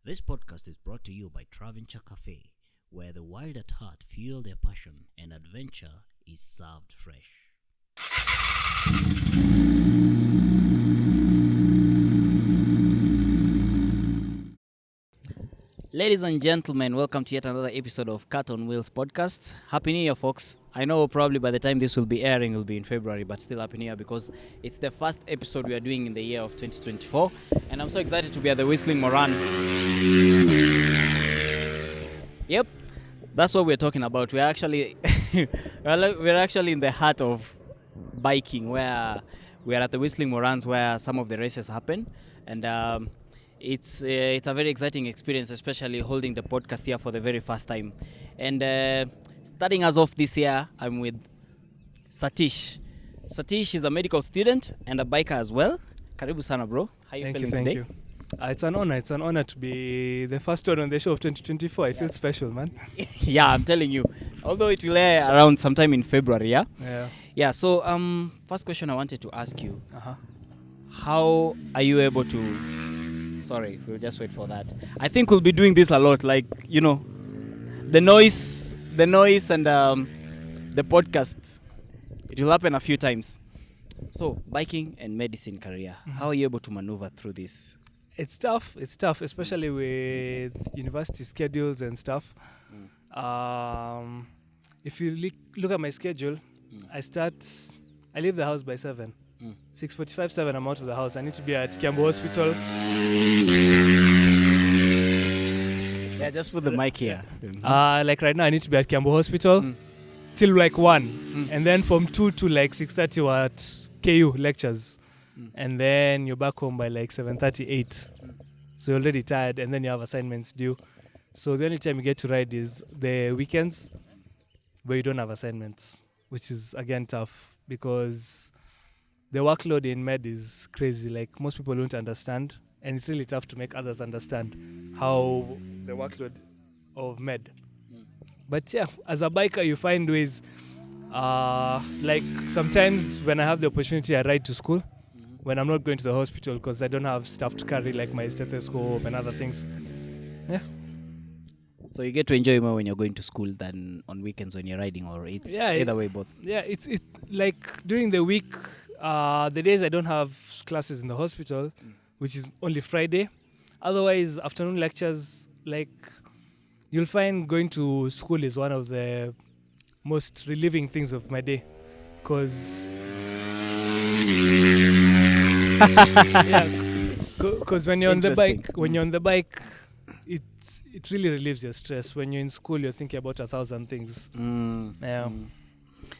This podcast is brought to you by Traventure Cafe, where the wild at heart fuel their passion and adventure is served fresh. Ladies and gentlemen, welcome to yet another episode of Cat on Wheels podcast. Happy New Year, folks. I know probably by the time this will be airing, it will be in February, but still Happy New Year because it's the first episode we are doing in the year of 2024. And I'm so excited to be at the Whistling Moran. Yep, that's what we're talking about. We're actually we're actually in the heart of biking, where we are at the Whistling Morans where some of the races happen. And it's a very exciting experience, especially holding the podcast here for the very first time. And starting us off this year, I'm with Satish. Satish is a medical student and a biker as well. Karibu sana, bro. How are you feeling today? Thank you. It's an honor to be the first one on the show of 2024. I feel special, man. Yeah, I'm telling you. Although it will air around sometime in February, yeah? Yeah. So first question I wanted to ask you. How are you able to... Sorry, we'll just wait for that. I think we'll be doing this a lot, like, you know, the noise and the podcast. It will happen a few times. So, biking and medicine career, how are you able to maneuver through this? It's tough, especially with university schedules and stuff. If you look at my schedule, I leave the house by 7. 6:45, 7, I'm out of the house. I need to be at Kiambu Hospital. Yeah, just put the mic here. Like right now, I need to be at Kiambu Hospital till like 1. And then from 2 to like 6:30 we're at KU lectures. And then you're back home by like 7:30, 8. So you're already tired, and then you have assignments due. So the only time you get to ride is the weekends where you don't have assignments, which is again tough because the workload in med is crazy. Like most people don't understand, and it's really tough to make others understand how the workload of med. But yeah, as a biker, you find ways. Like sometimes when I have the opportunity, I ride to school when I'm not going to the hospital because I don't have stuff to carry like my stethoscope and other things. Yeah. So you get to enjoy more when you're going to school than on weekends when you're riding, or it's either way both? Yeah, it's like during the week, the days I don't have classes in the hospital, which is only Friday. Otherwise, afternoon lectures, like you'll find going to school is one of the most relieving things of my day, because when you're on the bike, it really relieves your stress. When you're in school, you're thinking about 1,000 things.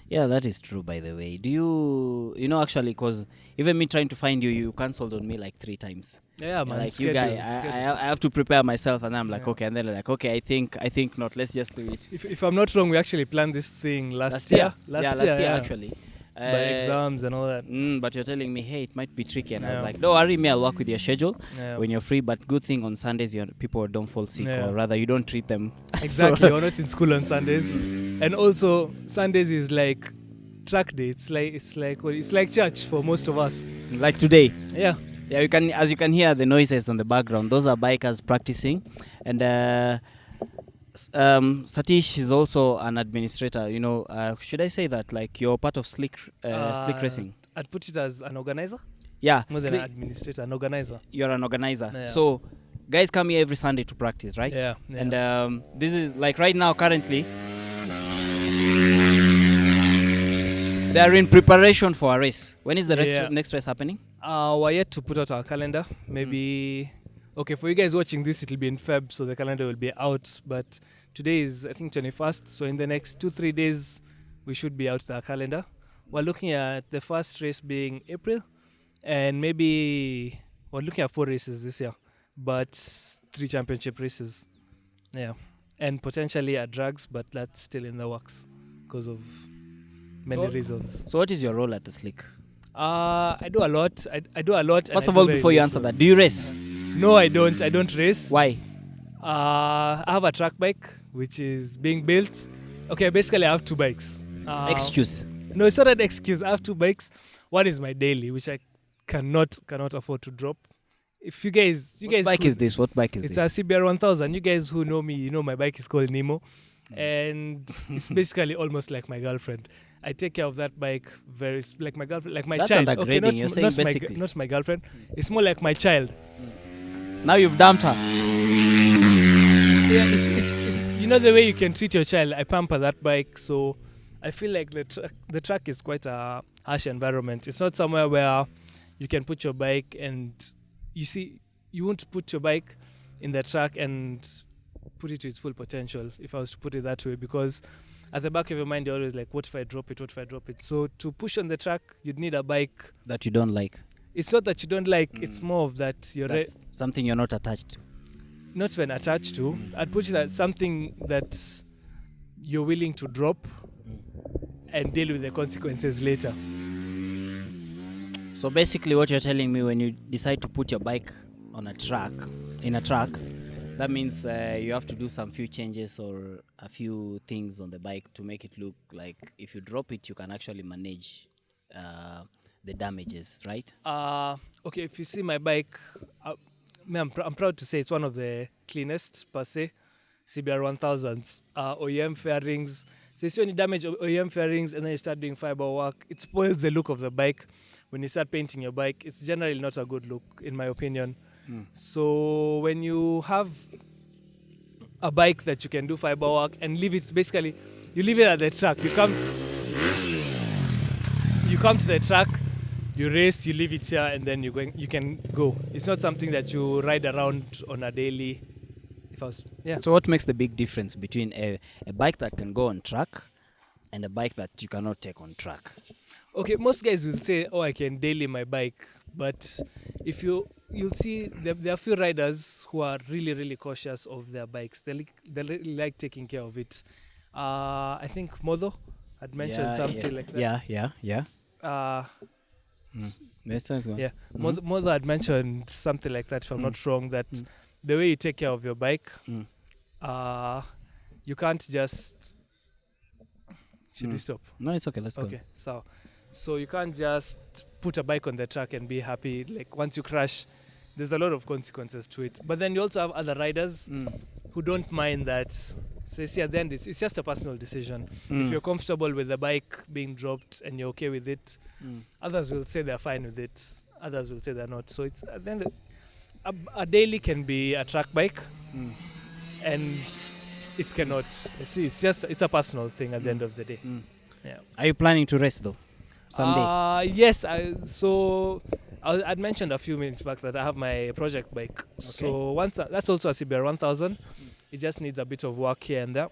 Yeah, that is true, by the way. Do you know, actually, because even me trying to find you, you cancelled on me like 3 times. Yeah, man. Like, you guys, I have to prepare myself, and I'm like, okay. And then like, okay, I think not. Let's just do it. If I'm not wrong, we actually planned this thing last year. Last year, actually. By exams and all that. But you're telling me, hey, it might be tricky. And I was like, don't worry, me, I'll work with your schedule when you're free. But good thing on Sundays, people don't fall sick, or rather, you don't treat them. Exactly. You're not in school on Sundays. And also, Sundays is like track day. It's like church for most of us. Like today. Yeah. Yeah, as you can hear the noises on the background. Those are bikers practicing. And Satish is also an administrator. You know, should I say that? Like, you're part of slick racing. I'd put it as an organizer. Yeah. More than an administrator, an organizer. You're an organizer. Yeah. So, guys come here every Sunday to practice, right? Yeah. And this is like right now, currently, they are in preparation for a race. When is the next race happening? We're yet to put out our calendar. Maybe... Okay, for you guys watching this, it'll be in Feb, so the calendar will be out. But today is, I think, 21st. So in the next 2-3 days, we should be out the calendar. We're looking at the first race being April. And maybe we're looking at 4 races this year. But 3 championship races. Yeah. And potentially at drags, but that's still in the works because of many reasons. So what is your role at the Slick? I do a lot. I do a lot. First of all, before you answer that, do you race? No, I don't. I don't race. Why? I have a track bike, which is being built. Okay, basically I have 2 bikes. Excuse? No, it's not an excuse. I have 2 bikes. One is my daily, which I cannot afford to drop. if you guys, What bike is this? What bike is it's this? a CBR 1000. You guys who know me, you know my bike is called Nemo, and it's basically almost like my girlfriend. I take care of that bike like my girlfriend, like my That's child. undergrading. You're saying basically. not my girlfriend. It's more like my child. Now you've dumped her. Yeah, it's you know the way you can treat your child. I pamper that bike, so I feel like the track is quite a harsh environment. It's not somewhere where you can put your bike and you won't put your bike in the track and put it to its full potential, if I was to put it that way, because at the back of your mind you're always like, what if I drop it, what if I drop it? So to push on the track you'd need a bike That you don't like. it's not that you don't like, it's more of that That's something you're not attached to. not even attached to. I'd put it as something that you're willing to drop and deal with the consequences later. So basically what you're telling me, when you decide to put your bike on a track, that means you have to do some few changes or a few things on the bike to make it look like if you drop it, you can actually manage the damages, right? Okay, if you see my bike, I'm proud to say it's one of the cleanest per se. CBR 1000s, OEM fairings. So you see when you damage OEM fairings and then you start doing fiber work, it spoils the look of the bike. When you start painting your bike, it's generally not a good look, in my opinion. So when you have a bike that you can do fiber work and leave it, basically, you leave it at the track. You come to the track, you race, you leave it here, and then you can go. It's not something that you ride around on a daily. So what makes the big difference between a bike that can go on track and a bike that you cannot take on track? Okay, most guys will say, oh, I can daily my bike. But if you'll see, there are a few riders who are really, really cautious of their bikes. They really like taking care of it. I think Modo had mentioned something like that. Yeah. Modo had mentioned something like that, if I'm not wrong, that the way you take care of your bike, you can't just... Should we stop? No, it's okay. Let's go. Okay, so you can't just put a bike on the track and be happy. Like once you crash, there's a lot of consequences to it. But then you also have other riders who don't mind that. So you see, at the end, it's just a personal decision. If you're comfortable with the bike being dropped and you're okay with it, others will say they're fine with it. Others will say they're not. So it's at the end, a daily can be a track bike, and it cannot. You see, it's a personal thing at the end of the day. Yeah. Are you planning to race though? Someday? Yes. I'd mentioned a few minutes back that I have my project bike. Okay. So that's also a CBR 1000. It just needs a bit of work here and there.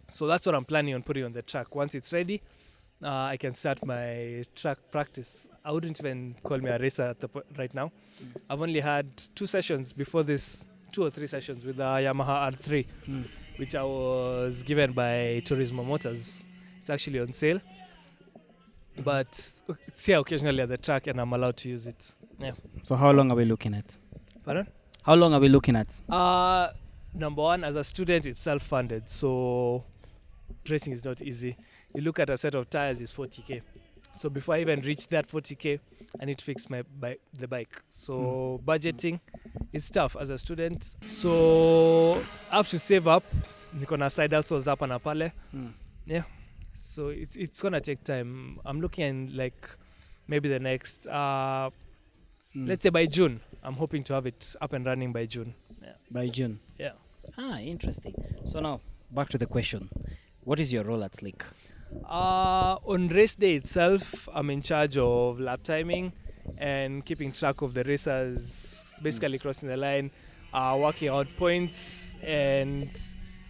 So that's what I'm planning on putting on the track. Once it's ready, I can start my track practice. I wouldn't even call me a racer right now. I've only had 2 sessions before this, 2 or 3 sessions with the Yamaha R3, which I was given by Turismo Motors. It's actually on sale. But it's here occasionally at the track and I'm allowed to use it. Yeah. So how long are we looking at? Pardon? How long are we looking at? Number one, as a student, it's self-funded. So racing is not easy. You look at a set of tires, it's 40K. So before I even reach that 40K, I need to fix the bike. So budgeting is tough as a student. So I have to save up. Niko na side hustles hapa na pale. Yeah. So it's gonna take time. I'm looking like maybe the next, let's say by June. I'm hoping to have it up and running by June. Yeah. By June? Yeah. Interesting. So now, back to the question. What is your role at Slick? On race day itself, I'm in charge of lap timing and keeping track of the racers, basically crossing the line, working out points, and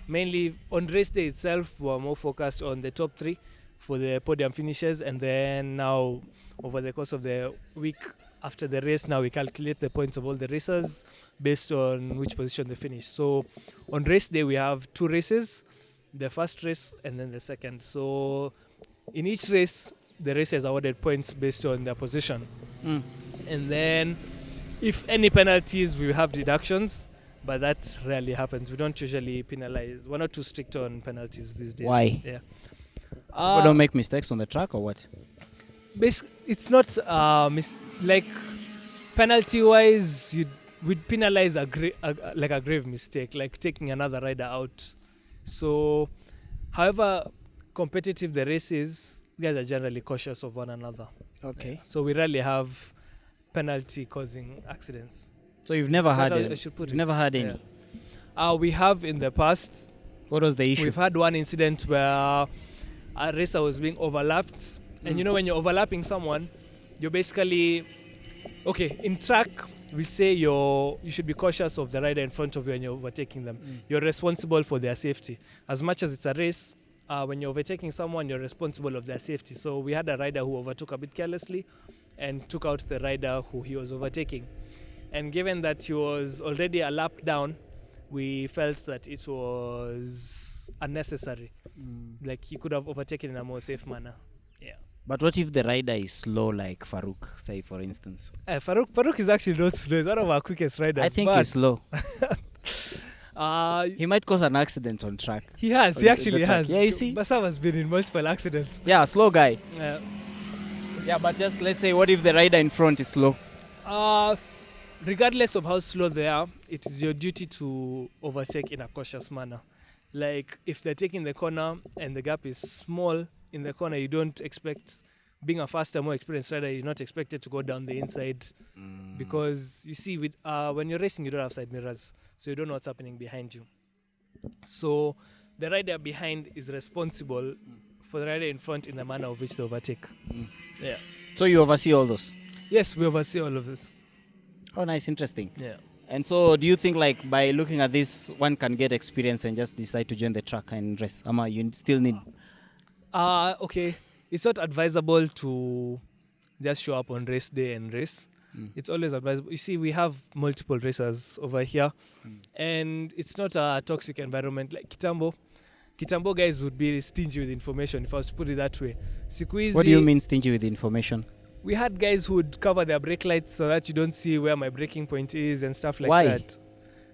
mainly on race day itself, we're more focused on the top 3 for the podium finishes, and then now over the course of the week after the race, now we calculate the points of all the racers based on which position they finish. So on race day, we have 2 races, the first race and then the second. So in each race, the racer is awarded points based on their position. And then if any penalties, we have deductions. But that rarely happens. We don't usually penalize. We're not too strict on penalties these days. Why? Yeah. We don't make mistakes on the track or what? It's not like Penalty-wise, we'd penalize a grave mistake, like taking another rider out. So, however competitive the race is, guys are generally cautious of one another. Okay. So we rarely have penalty causing accidents. So you've never had I it? should put You've it. never had any? Yeah. We have in the past. What was the issue? We've had one incident where a racer was being overlapped. And you know, when you're overlapping someone, you're basically... Okay, in track, we say you should be cautious of the rider in front of you when you're overtaking them. You're responsible for their safety. As much as it's a race, when you're overtaking someone, you're responsible of their safety. So we had a rider who overtook a bit carelessly and took out the rider who he was overtaking. And given that he was already a lap down, we felt that it was unnecessary. Like he could have overtaken in a more safe manner. Yeah. But what if the rider is slow, like Farouk, say, for instance? Farouk is actually not slow. He's one of our quickest riders. I think he's slow. He He might cause an accident on track. He has. He actually has. Yeah, you see? Bassam has been in multiple accidents. Yeah, slow guy. Yeah. Yeah, but just let's say, what if the rider in front is slow? Regardless of how slow they are, it is your duty to overtake in a cautious manner. Like if they're taking the corner and the gap is small in the corner, you don't expect, being a faster, more experienced rider, you're not expected to go down the inside because you see, with when you're racing, you don't have side mirrors, so you don't know what's happening behind you. So the rider behind is responsible for the rider in front in the manner of which they overtake. Yeah. So you oversee all those? Yes, we oversee all of this. Oh, nice, interesting. Yeah. And so do you think like by looking at this, one can get experience and just decide to join the track and race? Ama, you still need... Okay. It's not advisable to just show up on race day and race. It's always advisable. You see, we have multiple racers over here, and it's not a toxic environment like Kitambo. Kitambo guys would be stingy with information, if I was to put it that way. Sikuizi, What do you mean stingy with information? we had guys who would cover their brake lights so that you don't see where my braking point is and stuff like Why? that.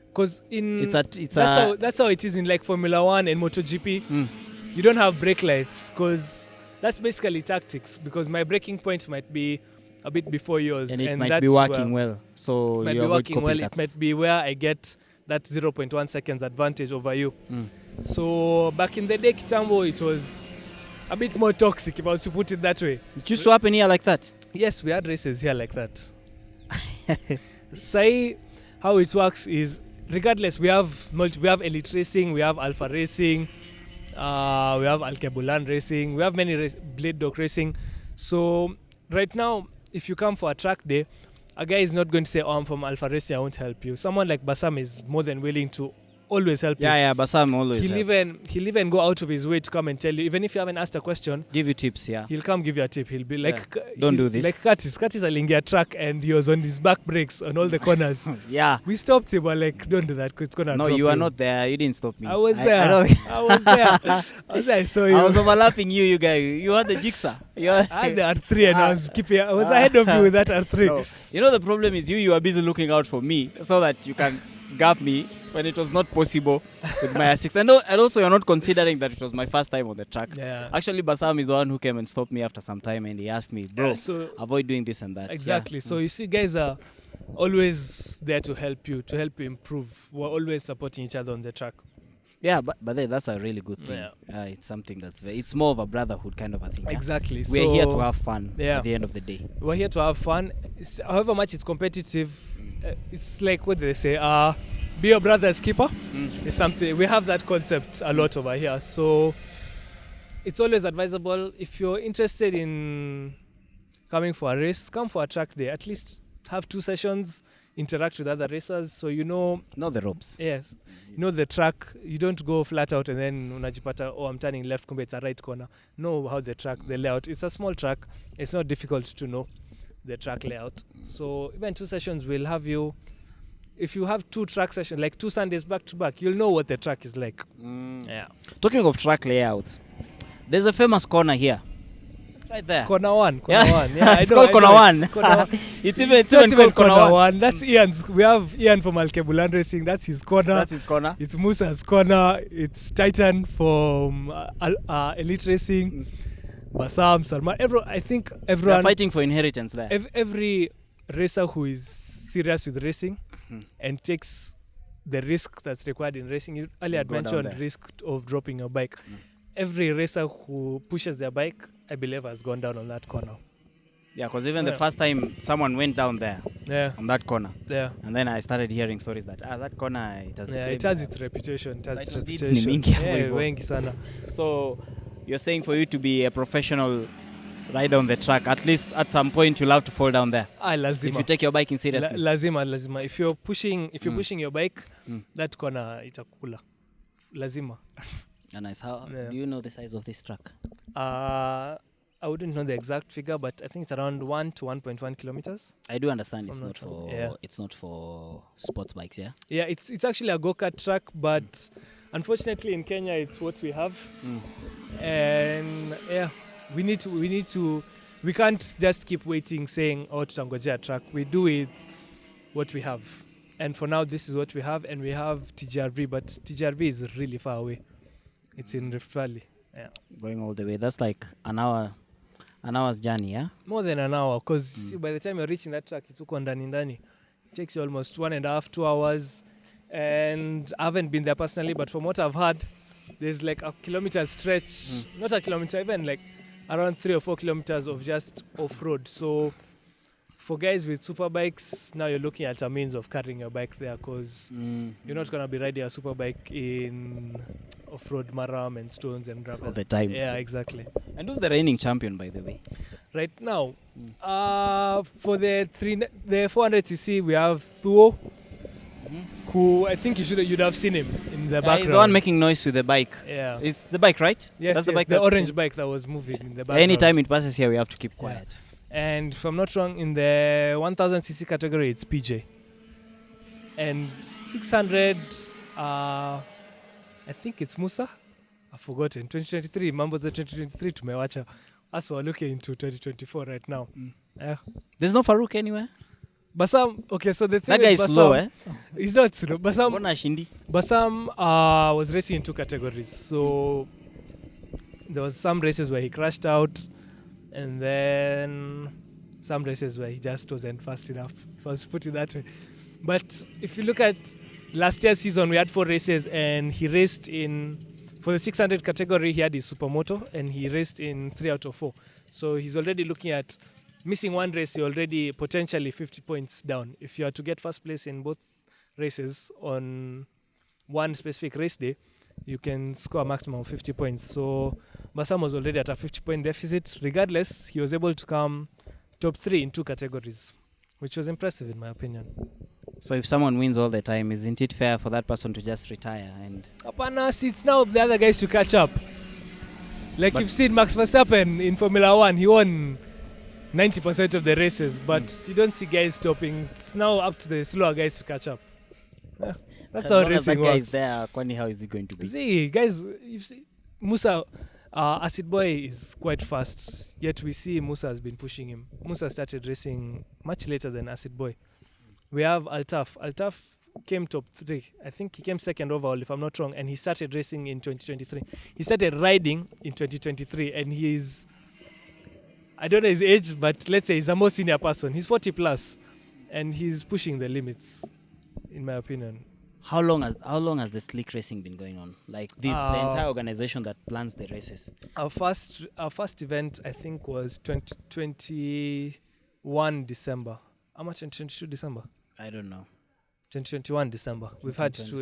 Because that's how it is in like Formula 1 and MotoGP. You don't have brake lights because that's basically tactics, because my braking point might be a bit before yours. And it might that's be working well. So It might you be avoid working well. It copycats. might be where I get that 0.1 seconds advantage over you. So back in the day, Kitambo, it was a bit more toxic, if I was to put it that way. It used to happen here like that? Yes, we had races here like that. Say how it works is, regardless, we have elite racing, we have alpha racing, we have Alkebulan racing, we have many blade dog racing. So right now, if you come for a track day, a guy is not going to say, "Oh, I'm from alpha racing, I won't help you." Someone like Bassam is more than willing to always help you. Yeah, Bassam always He'll even go out of his way to come and tell you, even if you haven't asked a question. give you tips, yeah. He'll come give you a tip. He'll be like, Don't do this. Like Curtis alingia track and he was on his back brakes on all the corners. Yeah. We stopped him. We're like, don't do that because it's gonna. No, drop you are not there. You didn't stop me. I was there. I was there. I was there. So I was overlapping you guys. You had the jigsaw. I had the R3 and I was ahead of you with that R3. No. You know the problem is you are busy looking out for me so that you can gap me when it was not possible with my R6. And also you're not considering that it was my first time on the track. Yeah. Actually, Bassam is the one who came and stopped me after some time and he asked me, bro, so avoid doing this and that. exactly. Yeah. So you see, guys are always there to help you improve. We're always supporting each other on the track. Yeah, but that's a really good thing. Yeah. It's something it's more of a brotherhood kind of a thing. Yeah? Exactly. We're here to have fun at the end of the day. We're here to have fun. However much it's competitive, it's like, what do they say? Be your brother's keeper. It's something we have that concept a lot over here. So it's always advisable, if you're interested in coming for a race, come for a track day. At least have 2 sessions, interact with other racers, so you know the ropes. Yes, you know the track. You don't go flat out and then unajipata, oh, I'm turning left, kumbe it's a right corner. Know how the layout. It's a small track. It's not difficult to know the track layout. So even 2 sessions will have you. If you have 2 track sessions, like 2 Sundays back to back, you'll know what the track is like. Yeah. Talking of track layouts, there's a famous corner here. Right there. Corner 1. Yeah, it's called Corner 1. It's even called Corner 1. That's Ian's. We have Ian from Alkebulan Racing. That's his corner. It's Musa's corner. It's Titan from Elite Racing. Bassam, Salman. I think everyone. They're fighting for inheritance there. Every racer who is serious with racing and takes the risk that's required in racing. You earlier had Go down mentioned there. risk of dropping your bike. Every racer who pushes their bike, I believe, has gone down on that corner. Yeah, because even the first time someone went down there Yeah, on that corner, yeah. and then I started hearing stories that that corner it has. Yeah, it has its reputation. It has its Title deeds reputation. ni mingi hapo Yeah, hivyo. wengi sana. So you're saying for you to be a professional rider on the track, at least at some point you'll have to fall down there. Lazima. If you take your biking seriously. Lazima. If you're pushing your bike, Mm. that corner itakula. Lazima. Nice. How Yeah. do you know the size of this track? I wouldn't know the exact figure, but I think it's around 1 to 1.1 kilometers. I do understand it's I'm not not for sure. Yeah. it's not for sports bikes, yeah. Yeah, it's actually a go-kart track, but unfortunately in Kenya it's what we have. And yeah, we can't just keep waiting saying, oh, tutangojea track. We do it what we have. And for now, this is what we have. And we have TGRV, but TGRV is really far away. It's in Rift Valley. Yeah. Going all the way. That's like an hour's journey, yeah? More than an hour, because by the time you're reaching that track, it's ndani. It takes you almost 1.5, 2 hours. And I haven't been there personally, but from what I've heard, there's like a kilometer stretch, not a kilometer, even like around 3 or 4 kilometers of just off-road. So for guys with super bikes, now you're looking at a means of carrying your bike there, because you're not going to be riding a super bike in off-road maram and stones and gravel All the time. Yeah, exactly. And who's the reigning champion, by the way? Right now, for the 400cc, we have Thuo, who I think you'd have seen him in the background. He's the one making noise with the bike. Yeah. It's the bike, right? Yes, that's the bike. the orange bike that was moving in the background. Anytime it passes here, we have to keep quiet. And if I'm not wrong, in the 1000cc category, it's PJ. And 600, I think it's Musa. I've forgotten. 2023, Mambo the 2023 tumewacha. Us we're looking into 2024 right now. Yeah. There's no Farouk anywhere? Basam, okay, so the thing That guy is Basam, slow, eh? He's not slow. Basam Mbona ashindi? was racing in 2 categories. So there was some races where he crashed out, and then some races where he just wasn't fast enough, if I was put it that way. But if you look at last year's season, we had 4 races, and he raced in, for the 600 category, he had his supermoto, and he raced in 3 out of 4. So he's already looking at missing 1 race, you're already potentially 50 points down. If you are to get first place in both races on one specific race day, you can score a maximum of 50 points. So Basam was already at a 50-point deficit. Regardless, he was able to come top 3 in 2 categories, which was impressive in my opinion. So if someone wins all the time, isn't it fair for that person to just retire? And Kapanas, it's now the other guys to catch up. Like you've seen Max Verstappen in Formula 1, he won 90% of the races, but you don't see guys stopping. It's now up to the slower guys to catch up. Yeah, that's how racing that guy works. is there, Kwani, how is it going to be? See, guys, you see, Musa, Acid Boy is quite fast, yet we see Musa has been pushing him. Musa started racing much later than Acid Boy. We have Altaf. Altaf came top 3. I think he came second overall, if I'm not wrong, and he started racing in 2023. He started riding in 2023, and he's, I don't know his age, but let's say he's a more senior person. He's 40 plus, and he's pushing the limits, in my opinion. How long has the slick racing been going on? Like the entire organization that plans the races. Our first event, I think, was 2021 December. How much in 2022 December? I don't know. 2021 December. We've had 2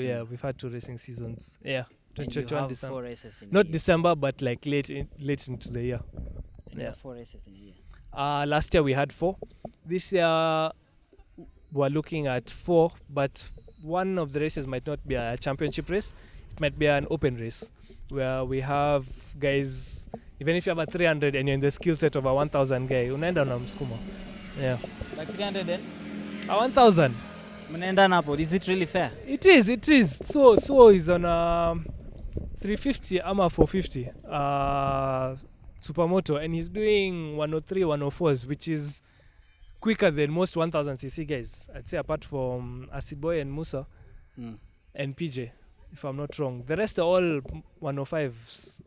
racing seasons. Yeah, 2021 December. 4 races in Not December, but like late into the year. And you have 4 races in a year. Last year we had 4. This year we're looking at 4, but one of the races might not be a championship race. It might be an open race where we have guys, even if you have a 300 and you're in the skill set of a 1000 guy, unaenda na msukuma. Yeah. Like 300 then? A 1000. Mnaenda napo. Is it really fair? It is. So is on a 350 ama 450 supermoto, and he's doing 103, 104s, which is quicker than most 1000cc guys. I'd say apart from Acid Boy and Musa and PJ, if I'm not wrong. The rest are all 105s.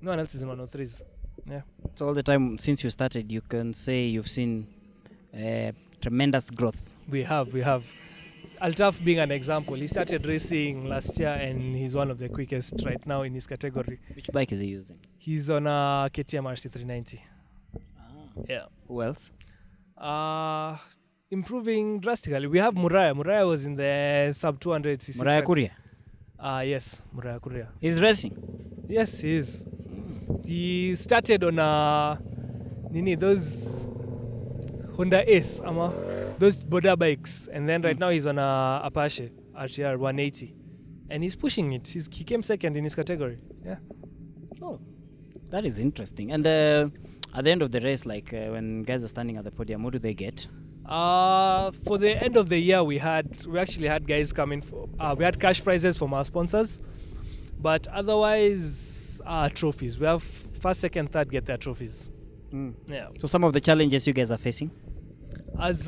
No one else is in 103s. Yeah. So all the time since you started, you can say you've seen tremendous growth. We have. Altaf being an example, he started racing last year and he's one of the quickest right now in his category. Which bike is he using? He's on a KTM RC390. Yeah. Who else? Improving drastically. We have Muraya. Muraya was in the sub 200cc. Muraya Kuria? Yes, Muraya Kuria. He's racing? Yes, he is. He started on those Honda Ace, those border bikes, and then right now he's on a Apache RTR 180, and he's pushing it. He came second in his category. Yeah. Oh, that is interesting. And at the end of the race, like when guys are standing at the podium, what do they get? For the end of the year, we actually had guys coming. We had cash prizes from our sponsors, but otherwise, trophies. We have first, second, third get their trophies. Yeah. So some of the challenges you guys are facing? As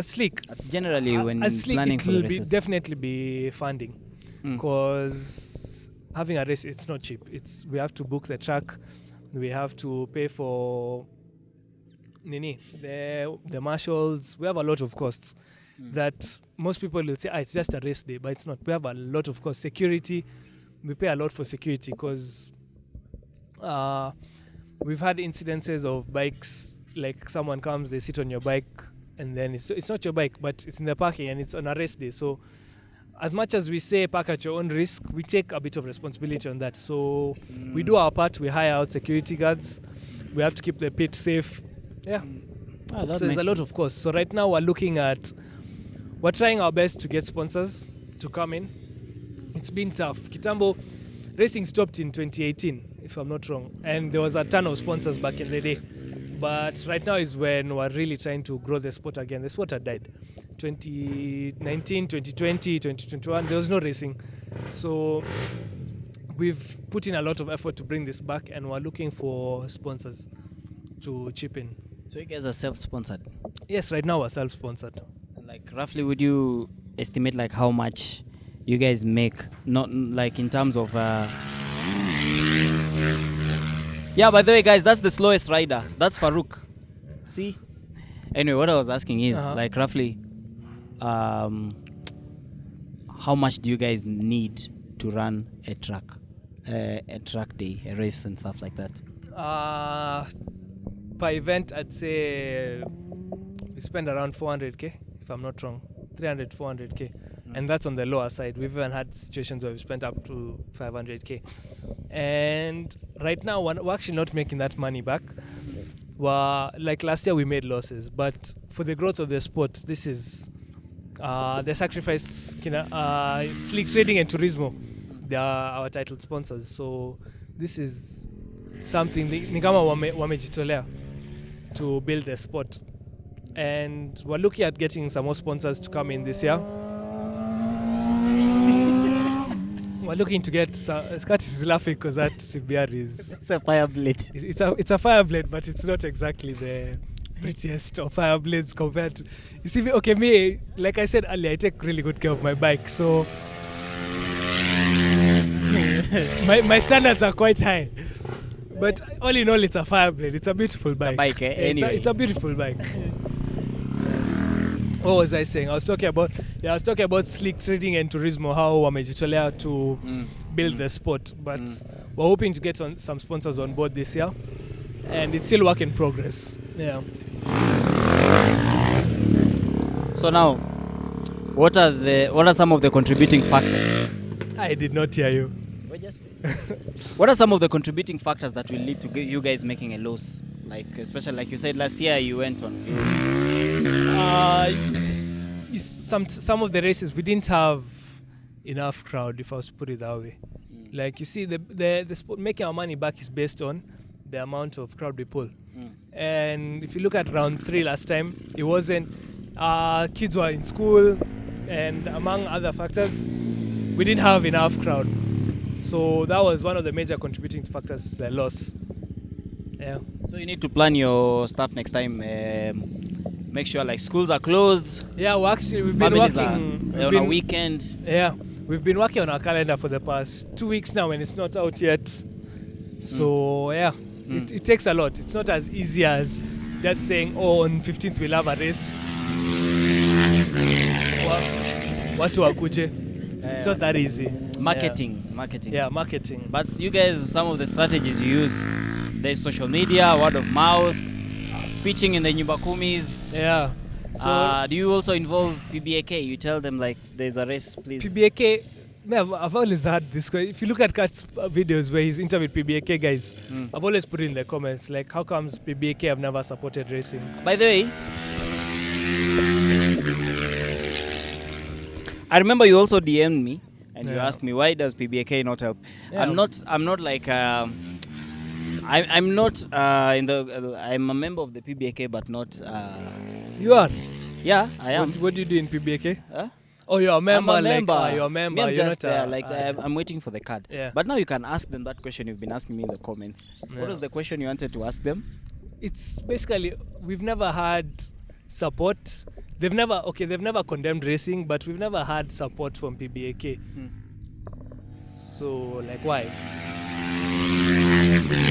Sleek. As generally when Sleek, planning for the it will races. definitely be funding, because having a race, it's not cheap. We have to book the track, we have to pay for the marshals. We have a lot of costs that most people will say, it's just a race day, but it's not. We have a lot of costs. Security, we pay a lot for security, because we've had incidences of bikes, like someone comes, they sit on your bike, and then it's not your bike, but it's in the parking and it's on a race day. So as much as we say park at your own risk, we take a bit of responsibility on that. So we do our part. We hire out security guards. We have to keep the pit safe. Yeah. So there's a lot of costs. So right now we're trying our best to get sponsors to come in. It's been tough. Kitambo racing stopped in 2018, if I'm not wrong, and there was a ton of sponsors back in the day. But right now is when we're really trying to grow the sport again. The sport had died. 2019, 2020, 2021, there was no racing. So we've put in a lot of effort to bring this back, and we're looking for sponsors to chip in. So you guys are self-sponsored? Yes, right now we're self-sponsored. Like roughly, would you estimate like how much you guys make? Not like in terms of... Yeah, by the way, guys, that's the slowest rider. That's Farouk. See? Anyway, what I was asking is, like, roughly, how much do you guys need to run a track day, a race and stuff like that? Per event, I'd say we spend around 400k, if I'm not wrong. 300, 400k. And that's on the lower side. We've even had situations where we've spent up to 500k. And right now, we're actually not making that money back. Like last year, we made losses. But for the growth of the sport, this is the sacrifice. Sleek Trading and Turismo, they are our title sponsors. So this is something ni kama wamejitolea to build the sport. And we're looking at getting some more sponsors to come in this year. We're looking to get... Satish is laughing because that CBR is... It's a fire blade. It's a fire blade, but it's not exactly the prettiest of fire blades compared to... You see, me, like I said earlier, I take really good care of my bike, so... my standards are quite high. But all in all, it's a fire blade. It's a beautiful bike. It's a bike, anyway. It's a beautiful bike. What was I saying? I was talking about Sleek Trading and Turismo, how wamejitolea to build the sport. But we're hoping to get some sponsors on board this year, and it's still work in progress. Yeah. So now, what are some of the contributing factors? I did not hear you. What are some of the contributing factors that will lead to you guys making a loss? Like, especially like you said last year, you went on. Some of the races we didn't have enough crowd, if I was to put it that way. Like you see, the sport, making our money back is based on the amount of crowd we pull. And if you look at round 3 last time, it wasn't kids were in school, and among other factors, we didn't have enough crowd. So that was one of the major contributing factors to the loss. Yeah. So you need to plan your stuff next time. Make sure like schools are closed. Yeah, we've been working on a weekend. Yeah, we've been working on our calendar for the past 2 weeks now, and it's not out yet. So yeah, it takes a lot. It's not as easy as just saying, on 15th we'll have a race. watu wakuje. It's not that easy. Marketing. Yeah, marketing. But you guys, some of the strategies you use, there's social media, word of mouth, pitching in the nyumba kumis. Yeah. So do you also involve PBAK? You tell them like there's a race, please. PBAK, I've always had this question. If you look at Kat's videos where he's interviewed PBAK guys, I've always put it in the comments like, how comes PBAK have never supported racing? By the way, I remember you also DM'd me and you asked me, why does PBAK not help? Yeah. I'm not like I'm not in the I'm a member of the PBAK, but not. You are? Yeah, I am. What do you do in PBAK? Huh? Oh, you're a member. I'm a member. You're a member. Me, I'm you're just not there. Like I'm waiting for the card. Yeah. But now you can ask them that question you've been asking me in the comments. Yeah. What was the question you wanted to ask them? It's basically we've never had support. They've never condemned racing, but we've never had support from PBAK. So like why?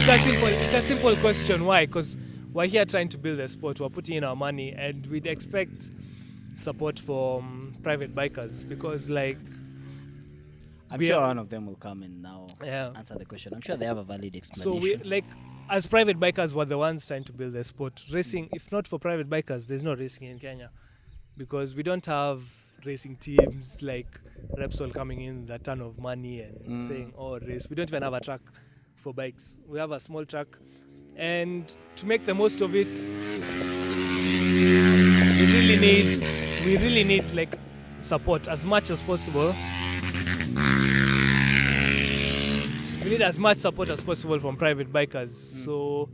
It's a simple question. Why? Because we're here trying to build a sport. We're putting in our money, and we'd expect support from private bikers because like I'm sure one of them will come and now Yeah. answer the question. I'm sure they have a valid so explanation. we like as private bikers we're the ones trying to build the sport. Racing, if not for private bikers, there's no racing in Kenya because we don't have racing teams like Repsol coming in with a ton of money and saying, oh, race. We don't even have a track for bikes. We have a small track, and to make the most of it, we really need like support as much as possible. We need as much support as possible from private bikers. So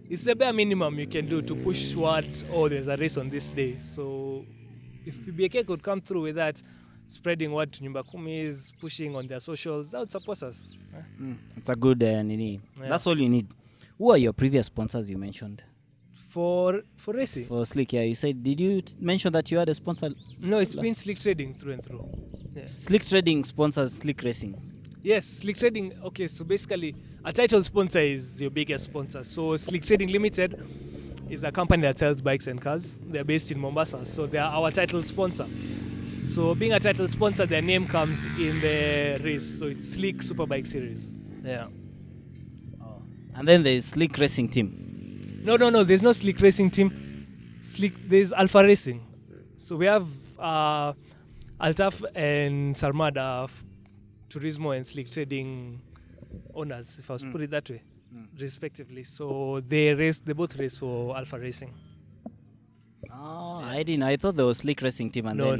it's the bare minimum you can do to push word, oh, there's a race on this day. So if PBAK could come through with that, spreading word to nyumba kumis, pushing on their socials, that would support us. It's a good nini. Yeah. That's all you need. Who are your previous sponsors you mentioned? For racing? For Slick, yeah. You said, did you mention that you had a sponsor? No, it's been Slick Trading through and through. Yeah. Slick Trading sponsors Slick Racing. Yes, Slick Trading. Okay, so basically, a title sponsor is your biggest sponsor. So Slick Trading Limited is a company that sells bikes and cars. They're based in Mombasa, so they are our title sponsor. So being a title sponsor, their name comes in the race. So it's Slick Superbike Series. Yeah. Oh. And then there's Slick Racing Team. No. There's no Slick Racing Team. There's Alpha Racing. So we have Altaf and Sarmada, Turismo and Slick Trading owners, if I was put it that way, respectively. So they both race for Alpha Racing. Oh, yeah. I didn't know. I thought there was Slick Racing Team and no.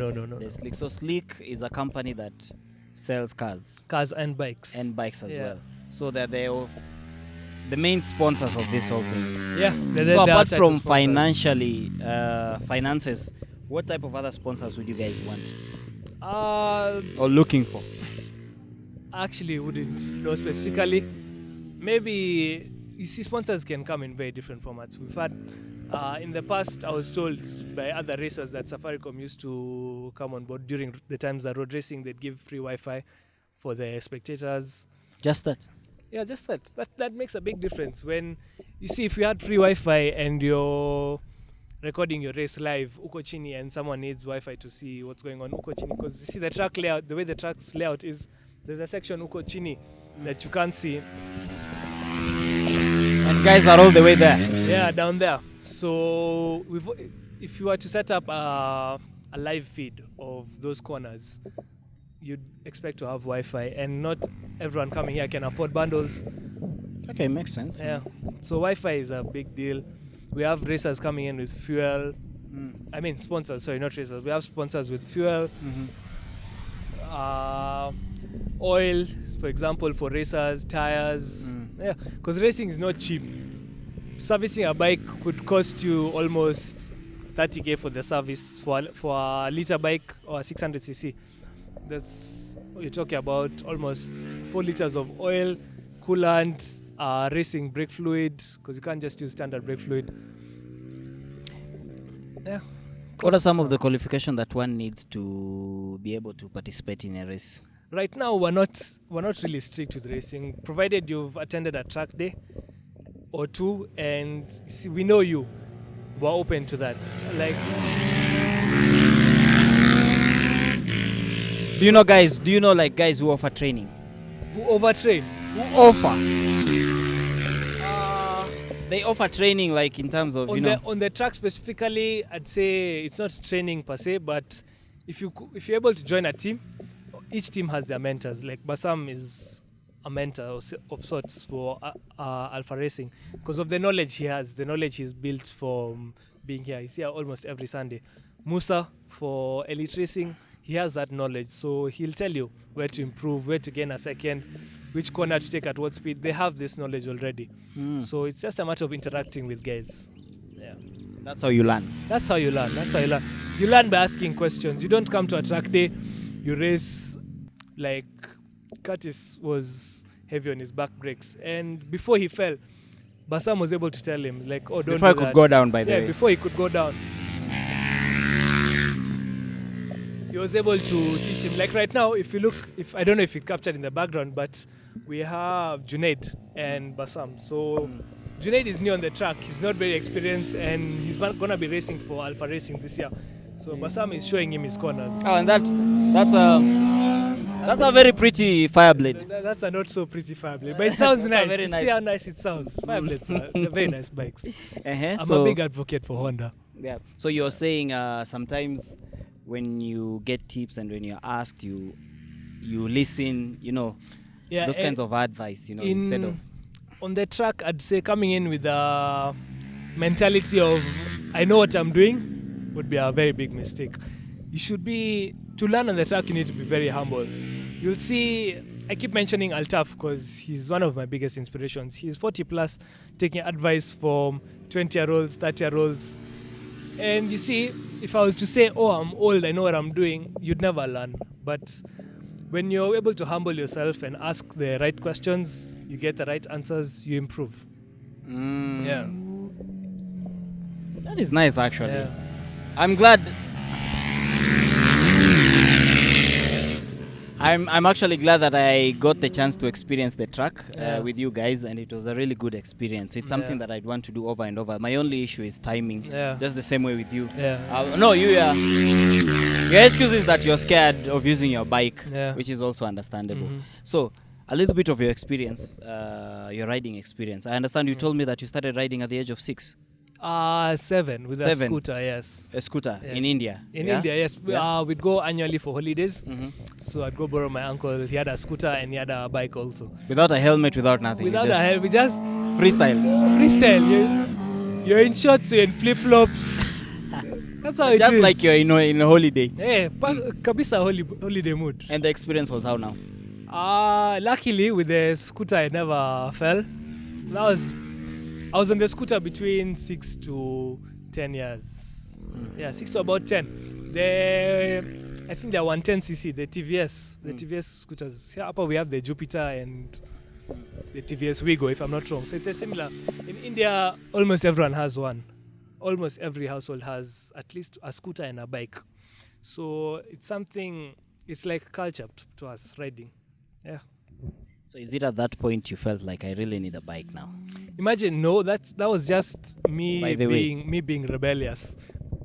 Slick. So Slick is a company that sells cars And bikes. And bikes as well. So they're the main sponsors of this whole thing. Yeah. So apart from finances, what type of other sponsors would you guys want? Or looking for? Actually, wouldn't know specifically. Maybe, you see, sponsors can come in very different formats. We've had, in the past, I was told by other racers that Safaricom used to come on board during the times that road racing, they'd give free Wi-Fi for the spectators. Just that? Yeah, just that. That makes a big difference. When, you see, if you had free Wi-Fi and you're recording your race live, uko chini, and someone needs Wi-Fi to see what's going on, uko chini, because you see the track layout, the way the track's layout is, there's a section uko chini that you can't see. And guys are all the way there? Yeah, down there. So if you were to set up a live feed of those corners, you'd expect to have Wi-Fi, and not everyone coming here can afford bundles. Okay, makes sense. Yeah. So Wi-Fi is a big deal. We have racers coming in with fuel. I mean sponsors, sorry, not racers. We have sponsors with fuel. Oil, for example, for racers, tires. Yeah, because racing is not cheap. Servicing a bike could cost you almost 30k for the service for a liter bike or a 600cc. That's what you're talking about, almost 4 liters of oil, coolant, racing brake fluid, because you can't just use standard brake fluid. Yeah. What are some of the qualifications that one needs to be able to participate in a race? Right now, we're not really strict with racing, provided you've attended a track day or two, and see, we know you. We're open to that. Like, Do you know guys? Do you know like guys who offer training? Who overtrain? Who offer? They offer training like in terms of On the track specifically, I'd say it's not training per se, but if you're able to join a team, each team has their mentors. Like Basam is a mentor of sorts for Alpha Racing because of the knowledge he has, the knowledge he's built from being here. He's here almost every Sunday. Musa for Elite Racing, he has that knowledge, so he'll tell you where to improve, where to gain a second, which corner to take at what speed. They have this knowledge already. So it's just a matter of interacting with guys. Yeah. That's how you learn. That's how you learn. You learn by asking questions. You don't come to a track day, you race like Curtis was heavy on his back brakes. And before he fell, Basam was able to tell him, like, oh, don't before do he that. could go down, by the way. Yeah, before he could go down. He was able to teach him. Like right now, if you look, I don't know if it captured in the background, but we have Junaid and Basam. So Junaid is new on the track. He's not very experienced, and he's going to be racing for Alpha Racing this year. So Basam is showing him his corners. Oh, and that's a very pretty Fireblade. That's a not so pretty Fireblade, but it sounds nice. Very nice. See how nice it sounds. Fireblades are very nice bikes. I'm So- a big advocate for Honda. Yeah. So you're saying sometimes when you get tips and when you're asked, you listen, Yeah, those kinds of advice, instead of. On the track, I'd say coming in with a mentality of I know what I'm doing would be a very big mistake. You should be, to learn on the track, you need to be very humble. You'll see, I keep mentioning Altaf because he's one of my biggest inspirations. He's 40 plus, taking advice from 20-year-olds, 30-year-olds. And you see, if I was to say, oh, I'm old, I know what I'm doing, you'd never learn. But when you're able to humble yourself and ask the right questions, you get the right answers, you improve. Yeah. That is nice, actually. Yeah. I'm glad. I'm actually glad that I got the chance to experience the track with you guys, and it was a really good experience. It's something that I'd want to do over and over. My only issue is timing. Yeah. Just the same way with you. Yeah. No, your excuse is that you're scared of using your bike, Yeah. which is also understandable. So, a little bit of your experience, your riding experience. I understand you told me that you started riding at the age of 6. 7 with a scooter, yes. A scooter Yes. in India. In India, yes. Yeah. We'd go annually for holidays. So I'd go borrow my uncle. He had a scooter and he had a bike also. Without a helmet, without nothing. Without you a helmet, we just freestyle. You're in shorts, you're in flip-flops. That's how it is. Just like you're in a holiday. Yeah, kabisa holiday mood. And the experience was how now? Luckily, with the scooter, I never fell. I was on the scooter between 6 to 10 years. Yeah, 6 to about 10. I think they're 110cc, the TVS. The TVS scooters. Here we have the Jupiter and the TVS Wigo, if I'm not wrong. So it's a similar. In India, almost everyone has one. Almost every household has at least a scooter and a bike. So it's something, it's like culture to us, riding. Yeah. So is it at that point you felt like I really need a bike now? Imagine, no, that was just me being rebellious.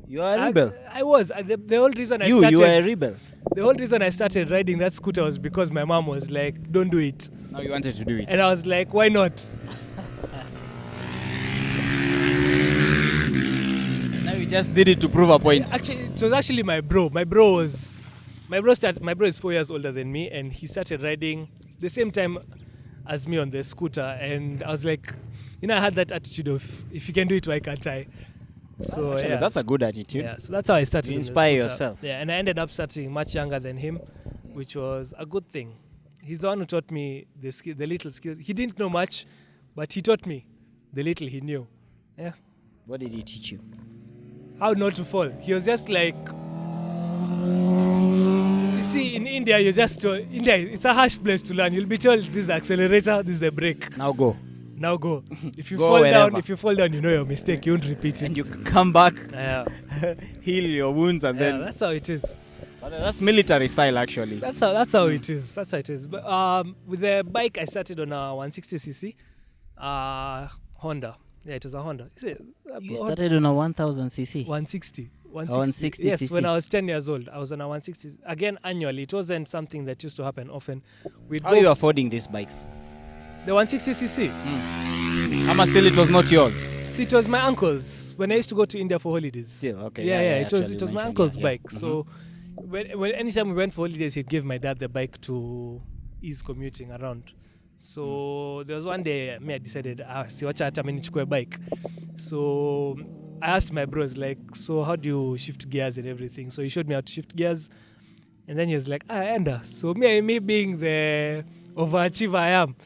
You are a rebel. I was. The whole reason I You started... were a rebel. The whole reason I started riding that scooter was because my mom was like, don't do it. Now you wanted to do it. And I was like, why not? Now you just did it to prove a point. Actually, it was actually my bro. My bro is 4 years older than me, and he started riding the same time as me on the scooter. And I was like, I had that attitude of, if you can do it, why can't I? So Actually, that's a good attitude. Yeah, so that's how I started. You on the inspire scooter. yourself. Yeah, and I ended up starting much younger than him, which was a good thing. He's the one who taught me the little skills. He didn't know much, but he taught me the little he knew. Yeah. What did he teach you? How not to fall. He was just like, you see, in India, India, it's a harsh place to learn. You'll be told this is the accelerator, this is the brake. Now go. Now go. If you Go fall wherever. down, you know your mistake. You won't repeat it. And you come back, Yeah. heal your wounds, and Yeah, then. that's how it is. But that's military style, actually. That's how it is. That's how it is. But with the bike, I started on a 160cc Honda. Yeah, it was a Honda. You started on a 1000cc. 160. 160 Yes, cc. when I was 10 years old, I was on a 160. Again, annually. It wasn't something that used to happen often. How are you affording these bikes? The 160cc. Ama still it was not yours. See, it was my uncle's when I used to go to India for holidays. Still, okay. Yeah, it was my mentioned, uncle's yeah. bike. So when anytime we went for holidays, he'd give my dad the bike to ease commuting around. So there was one day I decided, see what I'm going to bike. So I asked my bros, like, so how do you shift gears and everything? So he showed me how to shift gears. And then he was like, enda. So me being the overachiever I am,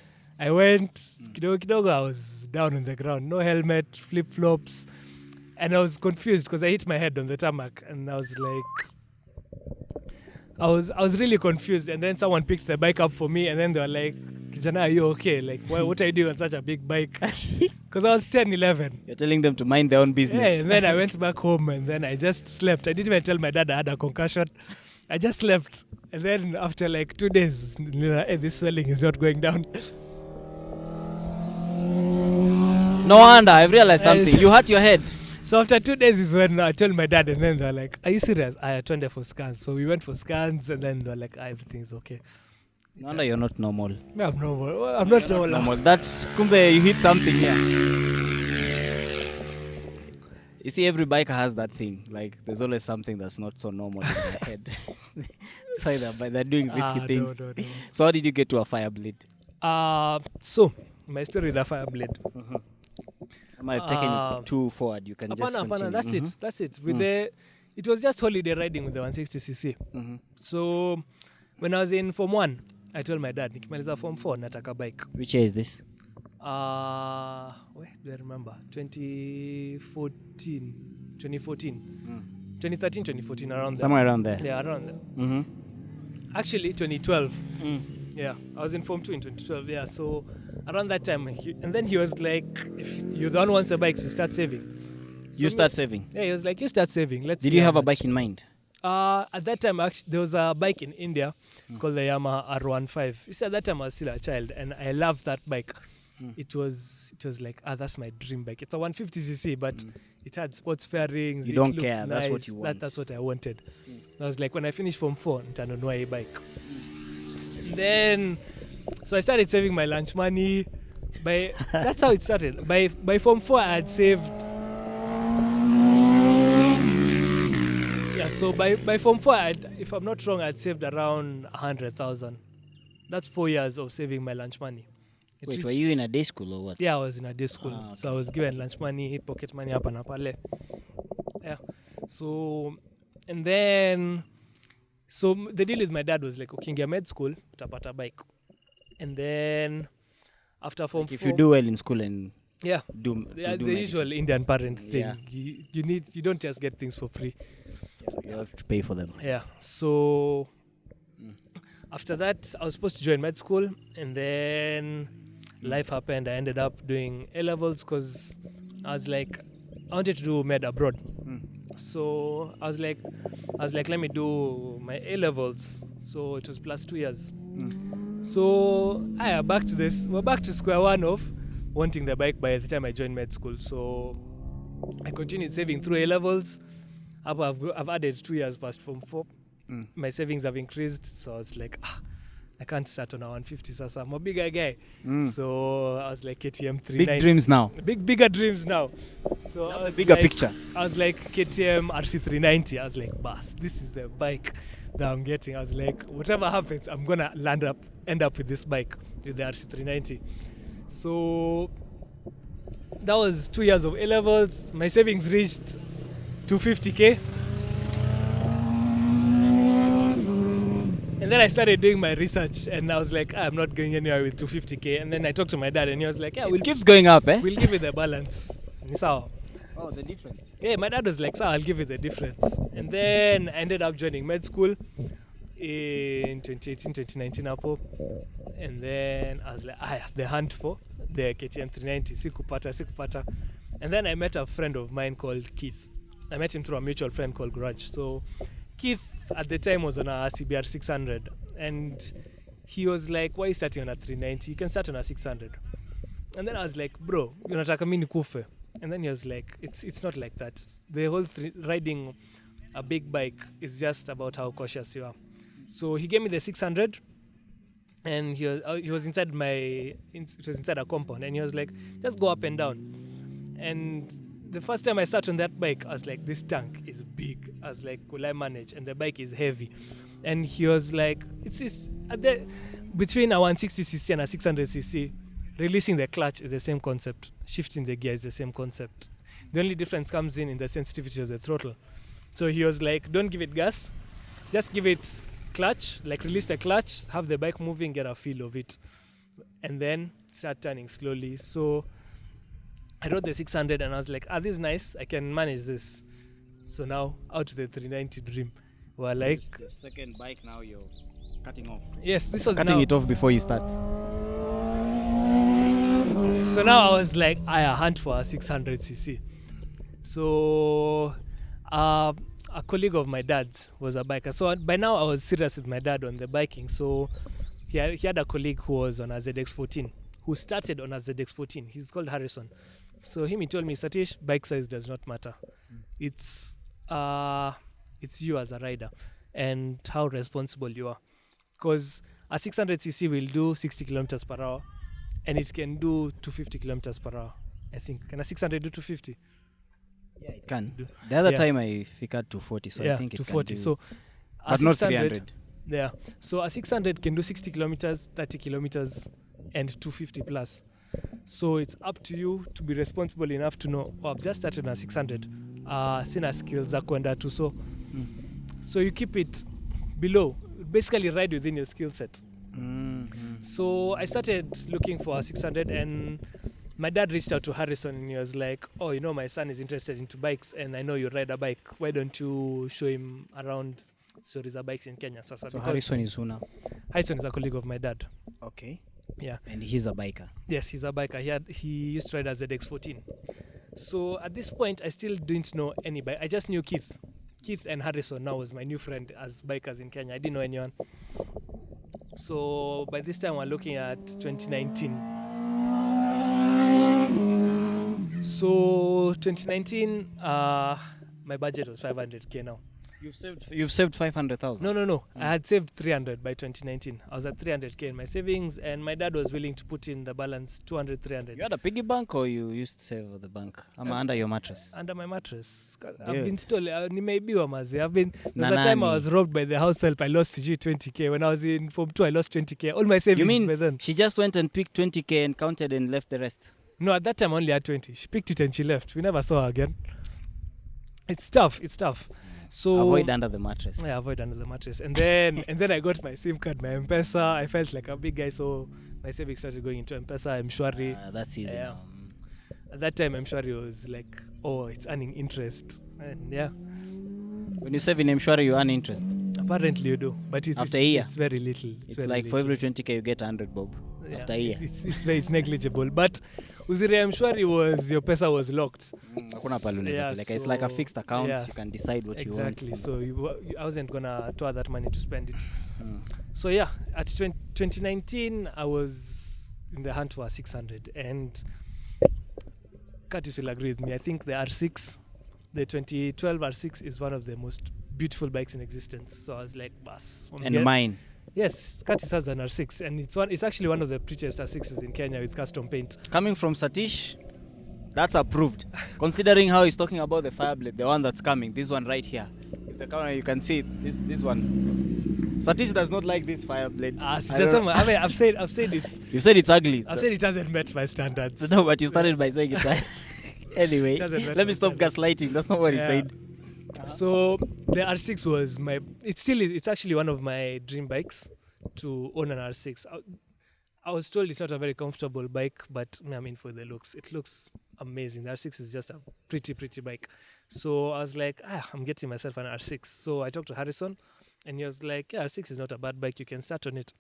I went, kidogo, I was down on the ground, no helmet, flip-flops. And I was confused because I hit my head on the tarmac. And I was like, I was really confused. And then someone picked the bike up for me. And then they were like, Kijana, are you okay? Like, what are you doing on such a big bike? Because I was 10, 11. You're telling them to mind their own business. Yeah, and then I went back home and then I just slept. I didn't even tell my dad I had a concussion. I just slept. And then after like 2 days, this swelling is not going down. No wonder, I've realized something. You hurt your head. So after 2 days is when I told my dad, and then they're like, are you serious? I turned there for scans. So we went for scans and then they're like, everything's okay. No wonder you're not normal. No, I'm normal. I'm not normal. That, kumbe, you hit something here. You see, every biker has that thing. Like, there's always something that's not so normal in their head. So they're doing risky things. No. So how did you get to a fire blade? So my story with the fire blade. I might have taken it too forward. You can just continue. That's it. With it was just holiday riding with the 160cc. So when I was in Form 1, I told my dad, nikimaliza Form 4, nataka bike. Which year is this? Where do I remember? 2014. 2013, 2014, around there. Somewhere around there. Yeah, around there. Actually, 2012. Yeah, I was in Form 2 in 2012. Yeah, so around that time. And then he was like, if you're the one who wants a bike, so start saving. So you start saving? Yeah, he was like, you start saving. Did you have a bike in mind? At that time, actually, there was a bike in India called the Yamaha R15. You see, at that time, I was still a child, and I loved that bike. It was like, that's my dream bike. It's a 150cc, but it had sports fairings. You don't care. Nice. That's what you want. That's what I wanted. I was like, when I finished Form 4, nitanunua a bike. And then, so I started saving my lunch money. That's how it started. By Form 4, I had saved. Yeah, so by Form 4, if I'm not wrong, I'd saved around 100,000. That's 4 years of saving my lunch money. Wait, were you in a day school or what? Yeah, I was in a day school. Okay. So I was given lunch money, pocket money, hapa na pale. Yeah. So, and then, so the deal is my dad was like, okay, get med school, utapata bike. And then, after Form 4. If you do well in school and do the medicine. usual Indian parent thing. Yeah. You don't just get things for free. You have to pay for them. Yeah. So, after that, I was supposed to join med school, and then life happened. I ended up doing A-levels because I was like, I wanted to do med abroad. So I was like, let me do my A-levels. So it was plus 2 years. So back to this. We're back to square one of wanting the bike by the time I joined med school. So I continued saving through A-levels. I've added 2 years past Form 4. My savings have increased, so I was like, I can't start on a 150 sasa. I'm a bigger guy. So I was like KTM 390. Big dreams now. Bigger dreams now. So I was bigger picture. I was like KTM RC 390. I was like, boss, this is the bike that I'm getting. I was like, whatever happens, I'm gonna end up with this bike, with the RC 390. So that was 2 years of A-levels. My savings reached 250k. And then I started doing my research, and I was like, I'm not going anywhere with 250k. And then I talked to my dad, and he was like, it keeps going up, eh? We'll give it the balance. Oh, the difference. Yeah, my dad was like, I'll give you the difference. And then I ended up joining med school in 2018, 2019 Apo. And then I was like, the hunt for the KTM 390, sikupata. And then I met a friend of mine called Keith. I met him through a mutual friend called Garage. So Keith at the time was on a CBR 600, and he was like, why are you starting on a 390? You can start on a 600. And then I was like, bro, unataka mimi nikufe. And then he was like, it's not like that. The whole riding a big bike is just about how cautious you are. So he gave me the 600, and he was inside it was inside a compound, and he was like, just go up and down. And the first time I sat on that bike, I was like, this tank is big. I was like, will I manage? And the bike is heavy. And he was like, between a 160cc and a 600cc, releasing the clutch is the same concept. Shifting the gear is the same concept. The only difference comes in the sensitivity of the throttle. So he was like, don't give it gas. Just give it clutch, like release the clutch, have the bike moving, get a feel of it. And then start turning slowly. So I rode the 600 and I was like, this is nice. I can manage this. So now out to the 390 dream. We're like, This is the second bike now you're cutting off. yes, this was Cutting now. it off before you start. So now I was like, I hunt for a 600cc. So a colleague of my dad's was a biker. So by now I was serious with my dad on the biking. So he had a colleague who was on a ZX14, who started on a ZX14. He's called Harrison. So he told me, Satish, bike size does not matter. It's you as a rider and how responsible you are. Because a 600cc will do 60 kilometers per hour, and it can do 250 kilometers per hour. I think. Can a 600 do 250? Yeah, it can. The other Yeah. time I figured 240, so yeah, I think it 240. can do. So a But not 600 300. Yeah. So a 600 can do 60 kilometers, 30 kilometers, and 250 plus. So it's up to you to be responsible enough to know, I've just started on a 600. Sina skills za kwenda tu. So you keep it below. Basically ride within your skill set. So I started looking for a 600, and my dad reached out to Harrison and he was like, oh, my son is interested into bikes and I know you ride a bike. Why don't you show him around stories of bikes in Kenya? So Harrison is who now? Harrison is a colleague of my dad. Okay. Yeah. And he's a biker. Yes, he's a biker. He used to ride a ZX14. So at this point, I still didn't know any bike. I just knew Keith. Keith and Harrison now was my new friend as bikers in Kenya. I didn't know anyone. So by this time, we're looking at 2019. So 2019, my budget was 500k now. You've saved 500,000. No. I had saved 300 by 2019. I was at 300k in my savings, and my dad was willing to put in the balance 200, 300. You had a piggy bank or you used to save at the bank? Under your mattress. Under my mattress. I've Dude. been stolen. Nimeibiwa mazi. There's a time I was robbed by the house help. I lost 20k. When I was in Form 2, I lost 20k. All my savings You mean by then. she just went and picked 20k and counted and left the rest? No, at that time I only had 20. She picked it and she left. We never saw her again. It's tough. So Avoid under the mattress. Yeah, avoid under the mattress. And then I got my SIM card, my M-Pesa. I felt like a big guy, so my savings started going into M-Pesa, Mshwari. That's easy Yeah. now. At that time, Mshwari was like, it's earning interest. And yeah, When you save in Mshwari, you earn interest. apparently you do. But After a year? it's very little. It's very like for little. every 20k you get 100 bob. Yeah, After a year. It's negligible. But Uzire Mshwari was, your pesa was locked. Hakuna pale unaweza Yeah, peleka. It's like a fixed account. yeah. You can decide what you Exactly. want. So I wasn't going to tour that money to spend it. Mm. So yeah, at 2019, I was in the hunt for a 600. And Curtis will agree with me. I think the R6, the 2012 R6 is one of the most beautiful bikes in existence. So I was like, bas. And mine. Yes, Curtis has an R6, and it's actually one of the prettiest R6s in Kenya with custom paint. Coming from Satish, that's approved. Considering how he's talking about the Fireblade, the one that's coming, this one right here. If the camera, you can see it, this one. Satish does not like this Fireblade. I've said it. You said it's ugly. I've said it hasn't met my standards. No, but you started by saying it. Anyway, Doesn't matter. let me stop gaslighting. That's not what he Yeah. said. So the R6 was it's actually one of my dream bikes to own an R6. I was told it's not a very comfortable bike, but I mean, for the looks, it looks amazing. The R6 is just a pretty bike. So I was like, I'm getting myself an R6. So I talked to Harrison, and he was like, yeah, R6 is not a bad bike. You can start on it.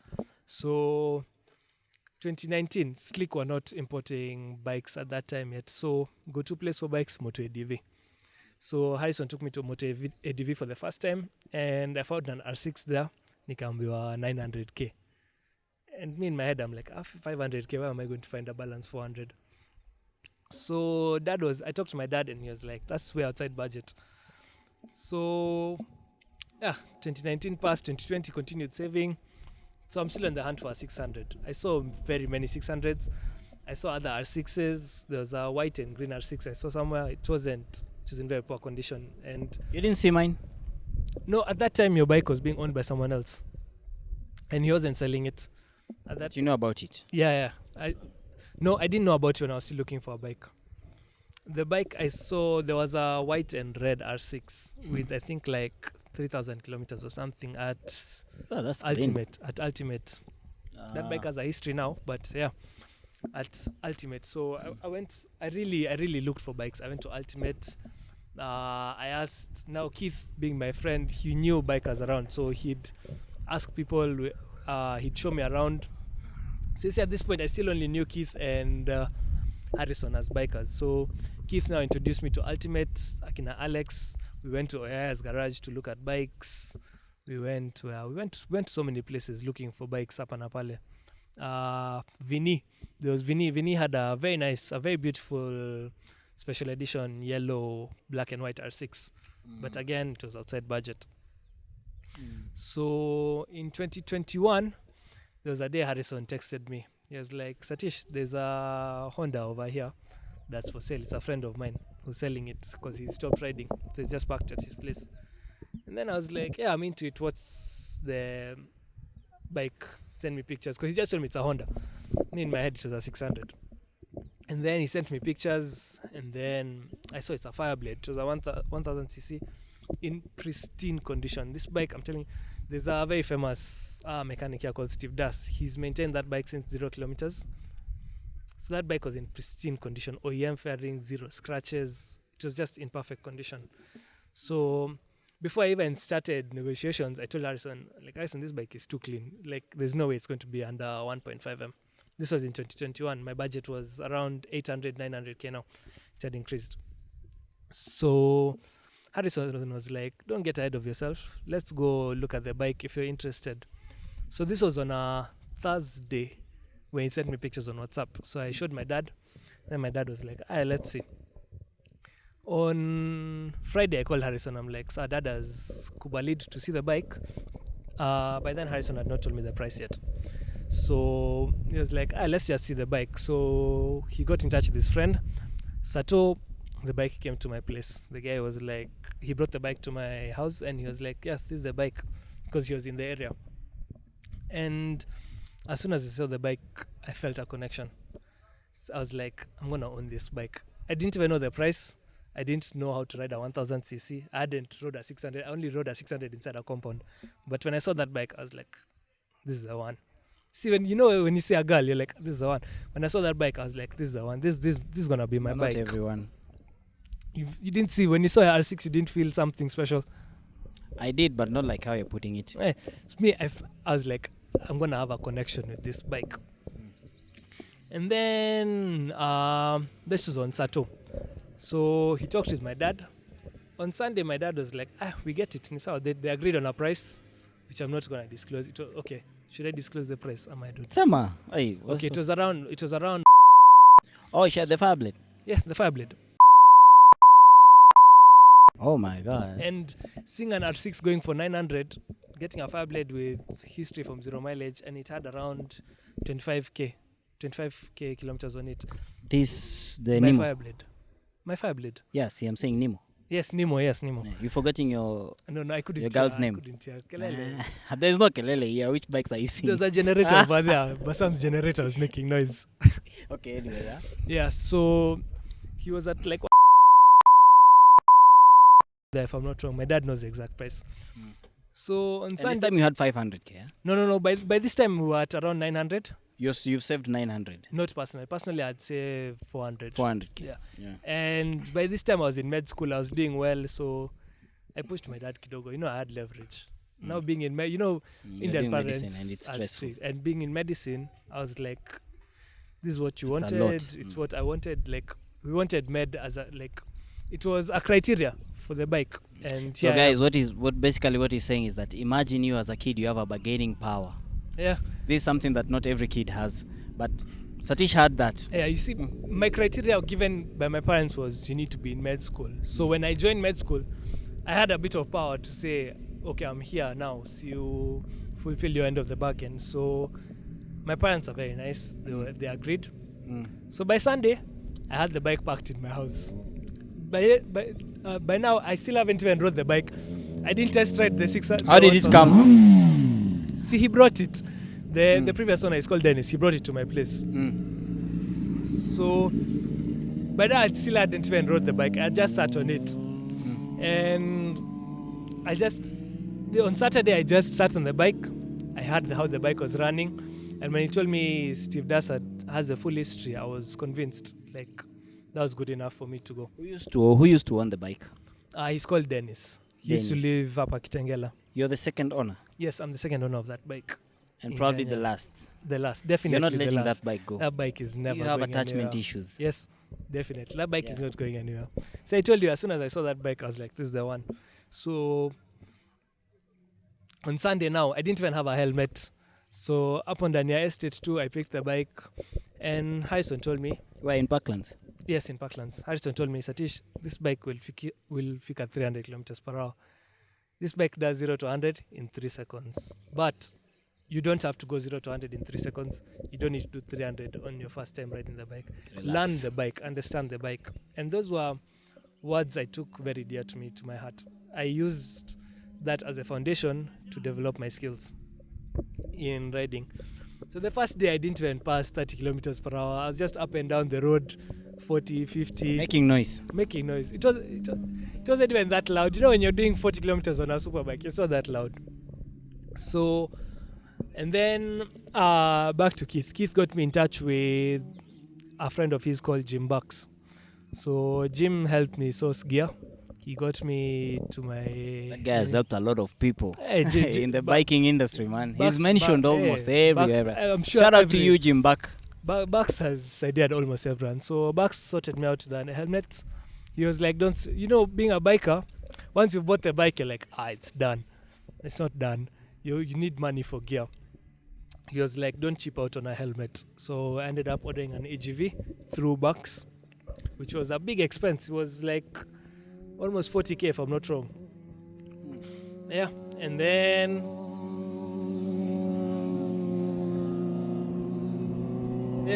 So 2019, Slick were not importing bikes at that time yet. So go-to place for bikes, Moto ADV. So Harrison took me to Moto ADV for the first time, and I found an R6 there. Nikaambiwa 900k. And me in my head, I'm like, 500k, where am I going to find a balance 400? So I talked to my dad, and he was like, that's way outside budget. So, 2019 passed, 2020 continued saving. So I'm still on the hunt for a 600. I saw very many 600s. I saw other R6s. There was a white and green R6 I saw somewhere. It was in very poor condition. And You didn't see mine? no, at that time your bike was being owned by someone else, and he wasn't selling it. At that, Do you know about it? yeah. I didn't know about it when I was still looking for a bike. The bike I saw, there was a white and red R6 with I think like 3,000 kilometers or something at Oh, that's clean. Ultimate. That bike has a history now, but yeah, at Ultimate. So I really looked for bikes. I went to Ultimate. I asked, now Keith being my friend, he knew bikers around, so he'd ask people, he'd show me around. So you see, at this point I still only knew Keith and Harrison as bikers. So Keith now introduced me to Ultimate, Akina Alex. We went to Oyaya's garage to look at bikes. We went to so many places looking for bikes up and apale. Vinny, there was Vinny. Vinny had a very beautiful special edition yellow, black and white R6. But again, it was outside budget. So in 2021, there was a day Harrison texted me. He was like, Satish, there's a Honda over here that's for sale. It's a friend of mine who's selling it because he stopped riding. So it's just parked at his place. And then I was like, yeah, I'm into it. What's the bike? Send me pictures. Because he just told me it's a Honda. Me in my head, it was a 600. And then he sent me pictures. And then I saw it's a Fireblade. It was a 1000cc in pristine condition. This bike, I'm telling you, there's a very famous mechanic here called Steve Das. He's maintained that bike since 0 kilometers. So that bike was in pristine condition. OEM fairing, 0 scratches. It was just in perfect condition. So before I even started negotiations, I told Harrison, this bike is too clean. Like, there's no way it's going to be under 1.5M. This was in 2021. My budget was around 800, 900K now. It had increased. So Harrison was like, don't get ahead of yourself. Let's go look at the bike if you're interested. So this was on a Thursday when he sent me pictures on WhatsApp. So I showed my dad. Then my dad was like, let's see. On Friday, I called Harrison. I'm like, so dad has kubalid to see the bike. By then, Harrison had not told me the price yet. So he was like, let's just see the bike. So he got in touch with his friend, Sato. The bike came to my place. The guy was like, he brought the bike to my house and he was like, yes, this is the bike, because he was in the area. And as soon as I saw the bike, I felt a connection. So I was like, I'm going to own this bike. I didn't even know the price. I didn't know how to ride a 1000cc. I hadn't rode a 600. I only rode a 600 inside a compound. But when I saw that bike, I was like, this is the one. See, when you see a girl, you're like, this is the one. When I saw that bike, I was like, this is the one. This is going to be my bike. Not everyone. You didn't see, when you saw a R6, you didn't feel something special? I did, but not like how you're putting it. So me, I was like, I'm going to have a connection with this bike. And then this was on Sato. So he talked with my dad. On Sunday, my dad was like, we get it. They agreed on a price, which I'm not going to disclose. It was, okay, should I disclose the price? I might do it. Sama. Okay, it was around. Oh, she had the Fireblade. Yes, the Fireblade. Oh my God. And seeing an R6 going for 900, getting a Fireblade with history from 0 mileage, and it had around 25k kilometers on it. My Fireblade. Yes, see, I'm saying Nemo. Yes, Nemo. Yeah, you're forgetting your I couldn't. Your girl's name. There's no kelele here. Which bikes are you seeing? There's a generator over there. Basam's generator was making noise. Okay, anyway, yeah. Yeah, so he was at like there, if I'm not wrong. My dad knows the exact price. So on Sunday, this time you had 500k. Yeah? No. By this time we were at around 900. You've saved 900. Not personally. Personally, I'd say 400. 400k. Yeah. And by this time I was in med school. I was doing well, so I pushed my dad kidogo. I had leverage. Now being in Indian parents and it's stressful. And being in medicine, I was like, this is what you wanted. It's what I wanted. Like, we wanted med as it was a criteria for the bike. And so guys, what he's saying is that imagine you as a kid, you have a bargaining power. Yeah. This is something that not every kid has, but Satish had that. Yeah, you see, my criteria given by my parents was you need to be in med school. So when I joined med school, I had a bit of power to say, okay, I'm here now, so you fulfill your end of the bargain. So my parents are very nice. They agreed. So by Sunday, I had the bike parked in my house. By now, I still haven't even rode the bike. I didn't test ride the 600. How did it come? See, he brought it. The previous owner is called Dennis. He brought it to my place. So by now, I still hadn't even rode the bike. I just sat on it. And on Saturday, I just sat on the bike. I heard how the bike was running. And when he told me Steve Dassard has a full history, I was convinced. Like, that was good enough for me to go. Who used to own the bike? He's called Dennis. He used to live up at Kitengela. You're the second owner? Yes, I'm the second owner of that bike. And probably the last? The last, definitely. You're not letting that bike go? That bike is never going anywhere. You have anywhere. attachment issues? Yes, definitely. That bike is not going anywhere. So I told you, as soon as I saw that bike, I was like, this is the one. So on Sunday now, I didn't even have a helmet. So up on the near estate too, I picked the bike. And Harrison told me... Where, in Parklands? Yes, in Parklands. Harrison told me, Satish, this bike will pick at 300 kilometers per hour. This bike does 0 to 100 in 3 seconds. But you don't have to go 0 to 100 in 3 seconds. You don't need to do 300 on your first time riding the bike. Relax. Learn the bike, understand the bike. And those were words I took very dear to me, to my heart. I used that as a foundation to develop my skills in riding. So the first day I didn't even pass 30 kilometers per hour. I was just up and down the road, 40, 50. Making noise. It wasn't even that loud. You know, when you're doing 40 kilometers on a superbike, it's not that loud. So, and then back to Keith. Keith got me in touch with a friend of his called Jim Bucks. So Jim helped me source gear. He got me to my... That guy has helped a lot of people in the biking industry, man. Bucks, He's mentioned almost everywhere. I'm sure Shout out to you, Jim Buck. Bucks has ideated almost everyone. So Bucks sorted me out the helmet. He was like, being a biker, once you bought the bike, you're like, it's done. It's not done. You need money for gear. He was like, don't cheap out on a helmet. So I ended up ordering an AGV through Bucks, which was a big expense. It was like almost 40k if I'm not wrong. Yeah, and then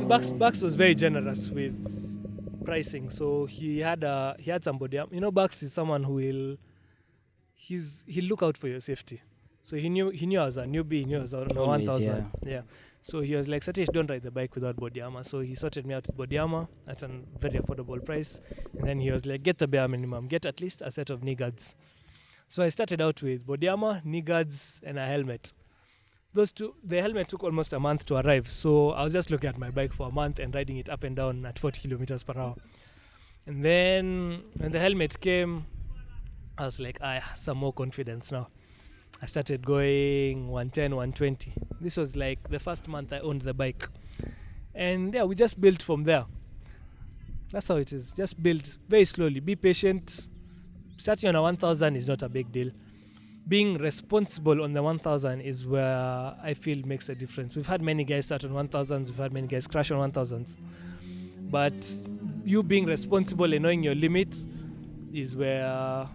Bucks was very generous with pricing. So he had somebody. You know, Bucks is someone who he'll look out for your safety. So he knew I was a newbie. He knew I was on 1,000. Yeah. So he was like, Satish, don't ride the bike without body armor. So he sorted me out with body armor at a very affordable price. And then he was like, get the bare minimum. Get at least a set of knee guards. So I started out with body armor, knee guards, and a helmet. Those two, the helmet took almost a month to arrive. So I was just looking at my bike for a month and riding it up and down at 40 kilometers per hour. And then when the helmet came, I was like, some more confidence now. I started going 110, 120. This was like the first month I owned the bike. And we just built from there. That's how it is. Just build very slowly. Be patient. Starting on a 1,000 is not a big deal. Being responsible on the 1,000 is where I feel makes a difference. We've had many guys start on 1,000s. We've had many guys crash on 1,000s. But you being responsible and knowing your limits is where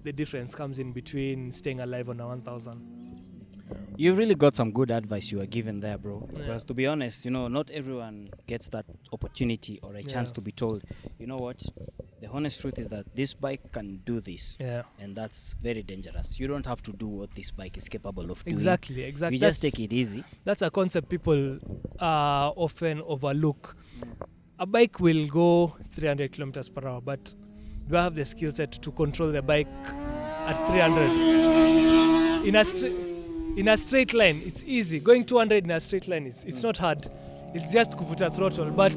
the difference comes in between staying alive on a 1,000. You really got some good advice you were given there, bro. Because to be honest, not everyone gets that opportunity or a chance to be told, you know what, the honest truth is that this bike can do this. Yeah. And that's very dangerous. You don't have to do what this bike is capable of doing. Exactly. You just take it easy. That's a concept people often overlook. A bike will go 300 kilometers per hour, but do I have the skill set to control the bike at 300? In a straight line, it's easy. Going 200 in a straight line, it's not hard. It's just kuvuta throttle. But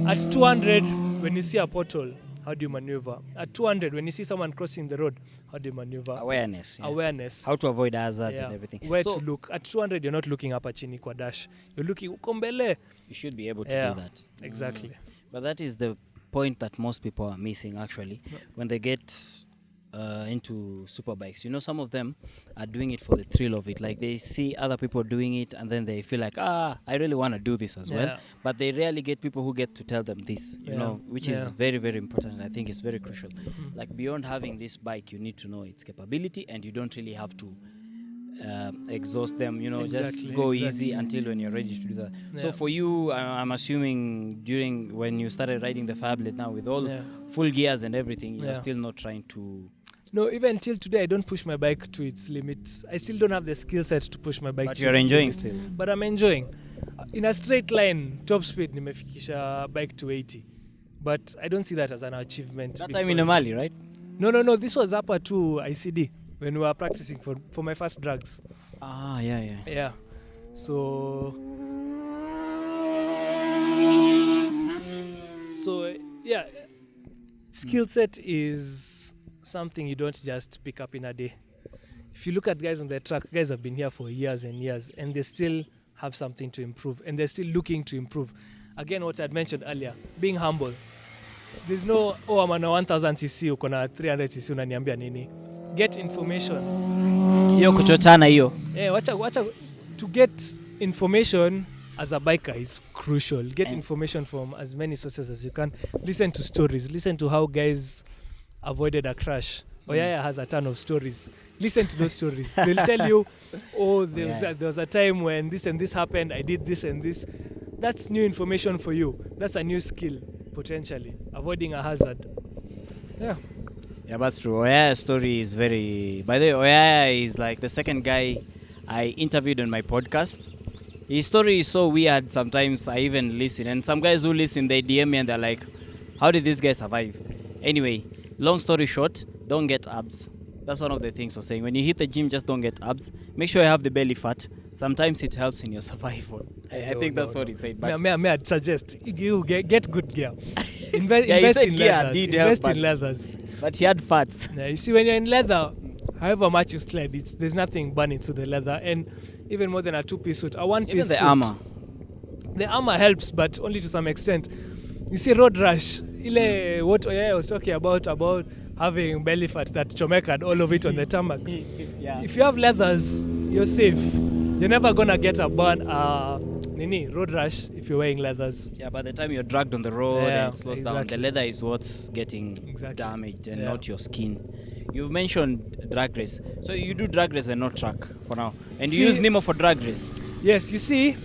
at 200, when you see a pothole, how do you maneuver? At 200, when you see someone crossing the road, how do you maneuver? Awareness. Awareness. How to avoid hazards and everything. Where to look. At 200, you're not looking up at chini kwa dash. You're looking ukombele. You should be able to do that. Exactly. But that is the point that most people are missing, actually. When they get into superbikes. You know, some of them are doing it for the thrill of it. Like they see other people doing it, and then they feel like, I really want to do this as well. Yeah. But they rarely get people who get to tell them this. You Yeah. know, which Yeah. is very, very important. And I think it's very crucial. Like beyond having this bike, you need to know its capability, and you don't really have to exhaust them. You know, just Exactly, go exactly. easy until when you're ready to do that. So Yeah. for you, I'm assuming during when you started riding the Fablet now with all Yeah. full gears and everything, you're Yeah. still not trying to. No, even till today, I don't push my bike to its limits. I still don't have the skill set to push my bike. But to you're its enjoying limits. still. But I'm enjoying. In a straight line, top speed, nimefikisha bike to 80. But I don't see that as an achievement. That time in Mali, right? No. This was upper to ICD when we were practicing for my first drugs. Ah, yeah. Yeah. So yeah, skill set is something you don't just pick up in a day. If you look at guys on the track, guys have been here for years and years, and they still have something to improve, and they're still looking to improve. Again, what I'd mentioned earlier, being humble. There's no, I'm on a 1000cc, uko na 300cc, unaniambia nini. Get information. Hiyo kuchochana hiyo. Wacha, to get information as a biker is crucial. Get information from as many sources as you can. Listen to stories. Listen to how guys avoided a crash. Oyaya has a ton of stories. Listen to those stories. They'll tell you, there was a time when this and this happened. I did this and this. That's new information for you. That's a new skill, potentially. Avoiding a hazard. Yeah. Yeah, that's true. Oyaya's story is very... By the way, Oyaya is like the second guy I interviewed on my podcast. His story is so weird sometimes I even listen. And some guys who listen, they DM me and they're like, how did this guy survive? Anyway, long story short, don't get abs. That's one of the things we're saying. When you hit the gym, just don't get abs. Make sure you have the belly fat. Sometimes it helps in your survival. I think that's what he said. But May I suggest you get good gear. Invest said in gear leathers. did help, Invest but- in leathers. but he had fats. Yeah, you see, when you're in leather, however much you slide, there's nothing burning through the leather, and even more than a two-piece suit, a one-piece Even the suit. armor. The armor helps, but only to some extent. You see, road rash. What Oyaya was talking about having belly fat that chomekad all of it on the tarmac. Yeah. If you have leathers, you're safe. You're never gonna get a burn, road rash if you're wearing leathers. Yeah, by the time you're dragged on the road Yeah, and it slows down, exactly. the leather is what's getting Exactly. damaged and Yeah. not your skin. You've mentioned drag race. So you do drag race and not track for now. And you See- use Nemo for drag race. Yes, you see,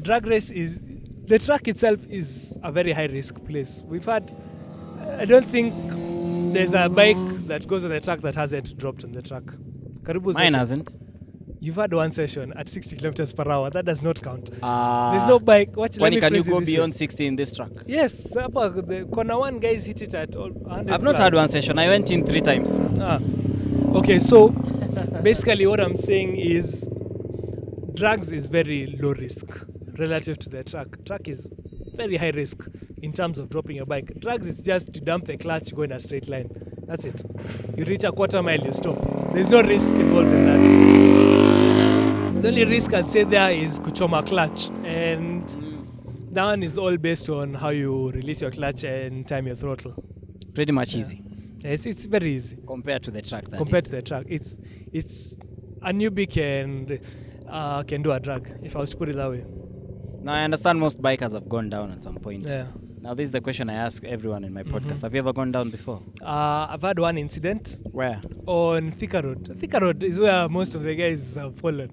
drag race is the track itself is a very high risk place. I don't think there's a bike that goes on the track that hasn't dropped on the track. Karibu Mine zote. hasn't. You've had one session at 60 kilometers per hour. That does not count. Uh, There's no bike. Watch, let When me can you phrase it go this way. beyond 60 in this track? Yes, the corner one guys hit it at 100. I've not plus. had one session. I went in 3 times. Okay, so basically what I'm saying is drugs is very low risk relative to the track. Track is very high risk in terms of dropping your bike. Drugs is just to dump the clutch, go in a straight line. That's it. You reach a quarter mile, you stop. There's no risk involved in that. The only risk I'd say there is kuchoma clutch, and that one is all based on how you release your clutch and time your throttle. Pretty much easy It's very easy. compared to the track. Compared to the track, it's a newbie can do a drag, if I was to put it that way. Now I understand most bikers have gone down at some point. Yeah. Now this is the question I ask everyone in my podcast. Have you ever gone down before? I've had one incident Where? on Thika Road. Thika Road is where most of the guys have fallen.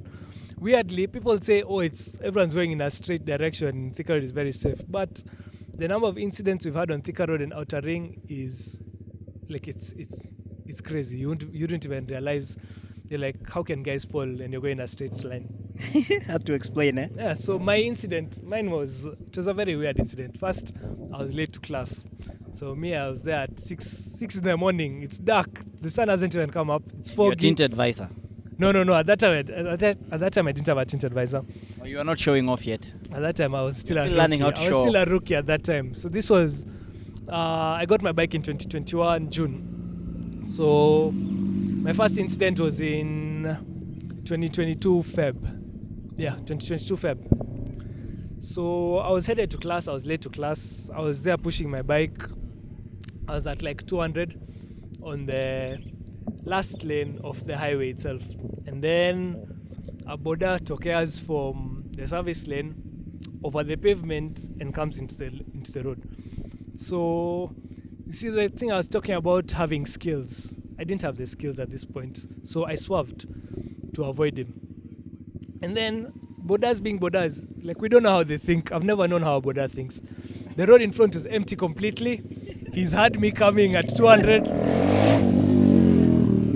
Weirdly, people say, everyone's going in a straight direction. Thika Road is very safe. But the number of incidents we've had on Thika Road and Outer Ring is like it's crazy. You don't even realize. You're like, how can guys fall and you're going in a straight line? Have to explain, eh? Yeah, so mine was a very weird incident. First, I was late to class. So I was there at 6 in the morning. It's dark. The sun hasn't even come up. It's foggy. Your tinted visor. No. At that time, I didn't have a tinted visor. Oh, you are not showing off yet. At that time, I was still You're a still rookie. learning how to I was show still off. a rookie at that time. So this was, I got my bike in 2021 June. So my first incident was in 2022 Feb. Yeah, 2022 Feb. So I was headed to class. I was late to class. I was there pushing my bike. I was at like 200. on the last lane of the highway itself. And then a boda tokeas from the service lane over the pavement and comes into the road. So you see, the thing I was talking about, having skills, I didn't have the skills at this point, so I swerved to avoid him. And then bodas being bodas, like, we don't know how they think. I've never known how a boda thinks. The road in front is empty completely. He's had me coming at 200,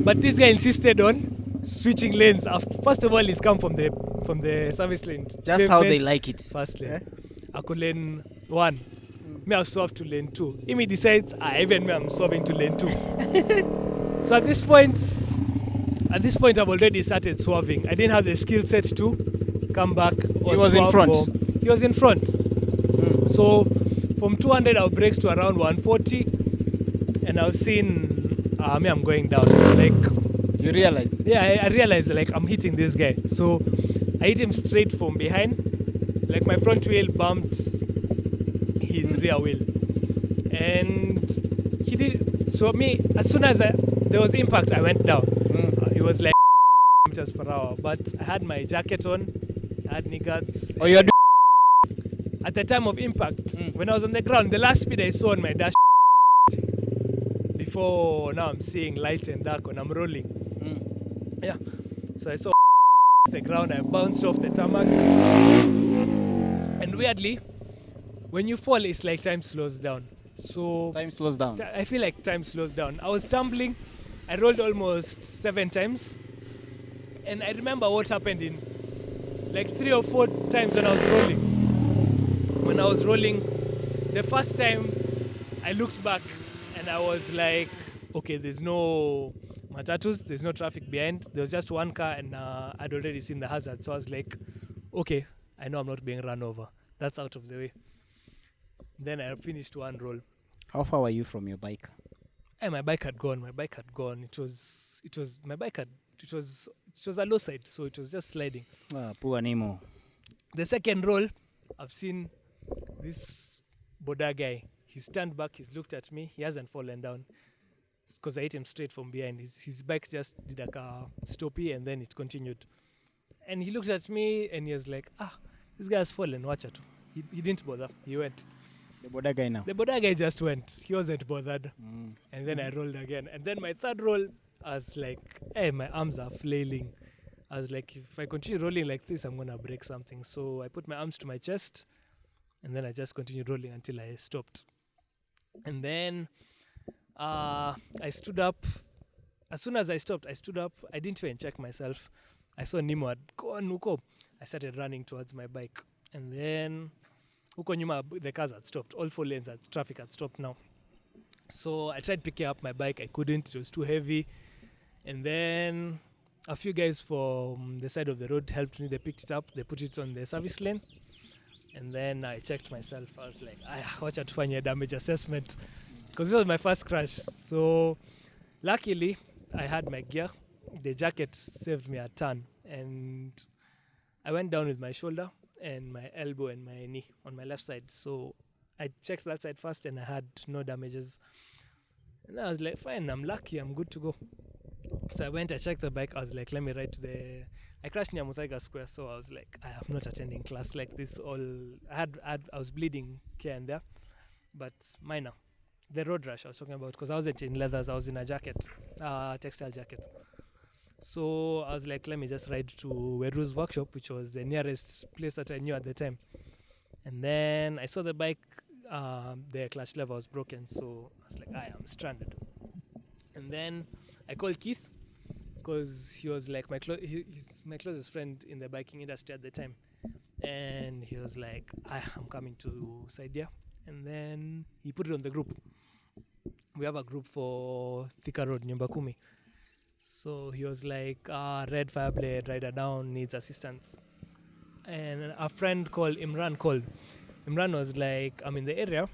but this guy insisted on switching lanes. First of all, he's come from the service lane. Just how they like it. First lane. I could lane 1. Me, I'll swerve to lane 2. He decides, even me, I'm swerving to lane 2. So at this point, I've already started swerving. I didn't have the skill set to come back. He was in front. He was in front. So from 200, I'll brake to around 140, and I was seeing, I'm going down. Like, you realized? Yeah, I realized, like, I'm hitting this guy. So I hit him straight from behind. Like, my front wheel bumped his rear wheel, and he did. So me, as soon as there was impact, I went down. It was like meters per hour, but I had my jacket on, I had knee guards. Oh, you're at the time of impact, when I was on the ground, the last speed I saw on my dash, before now I'm seeing light and dark when I'm rolling. Yeah, so I saw the ground, I bounced off the tarmac, and weirdly, when you fall, it's like time slows down. So time slows down. I feel like time slows down. I was tumbling, I rolled almost 7 times, and I remember what happened in like 3 or 4 times when I was rolling. When I was rolling, the first time I looked back and I was like, okay, there's no matatus, there's no traffic behind. There was just one car, and I'd already seen the hazard. So I was like, okay, I know I'm not being run over. That's out of the way. Then I finished one roll. How far were you from your bike? My bike had gone. It was a low side, so it was just sliding. Poor Nemo. The second roll, I've seen this boda guy. He's turned back, he's looked at me, he hasn't fallen down because I hit him straight from behind. His bike just did like a stoppy and then it continued. And he looked at me and he was like, this guy has fallen, watch it. He didn't bother, he went. The boda guy now? The boda guy just went, he wasn't bothered. And then I rolled again. And then my third roll, I was like, my arms are flailing. I was like, if I continue rolling like this, I'm going to break something. So I put my arms to my chest, and then I just continued rolling until I stopped. And then I stood up. As soon as I stopped, I stood up. I didn't even check myself. I saw Nemo had gone huko. I started running towards my bike. And then huko nyuma, the cars had stopped. All 4 lanes, traffic had stopped now. So I tried picking up my bike. I couldn't. It was too heavy. And then a few guys from the side of the road helped me. They picked it up. They put it on the service lane. And then I checked myself. I was like, watch out for your damage assessment. Because this was my first crash. So luckily, I had my gear. The jacket saved me a ton. And I went down with my shoulder and my elbow and my knee on my left side. So I checked that side first and I had no damages. And I was like, fine, I'm lucky. I'm good to go. So I went, I checked the bike. I was like, let me ride to I crashed near Muthaiga Square, so I was like, I am not attending class like this. I was bleeding here and there, but minor. The road rash I was talking about, because I wasn't in leathers, I was in a jacket, textile jacket. So I was like, let me just ride to Weru's workshop, which was the nearest place that I knew at the time. And then I saw the bike, the clutch lever was broken, so I was like, I am stranded. And then I called Keith, because he was like he's my closest friend in the biking industry at the time. And he was like, I'm coming to Saidia. And then he put it on the group. We have a group for Thika Road, Nyumba Kumi. So he was like, Red Fireblade, rider down, needs assistance. And a friend called Imran called. Imran was like, I'm in the area,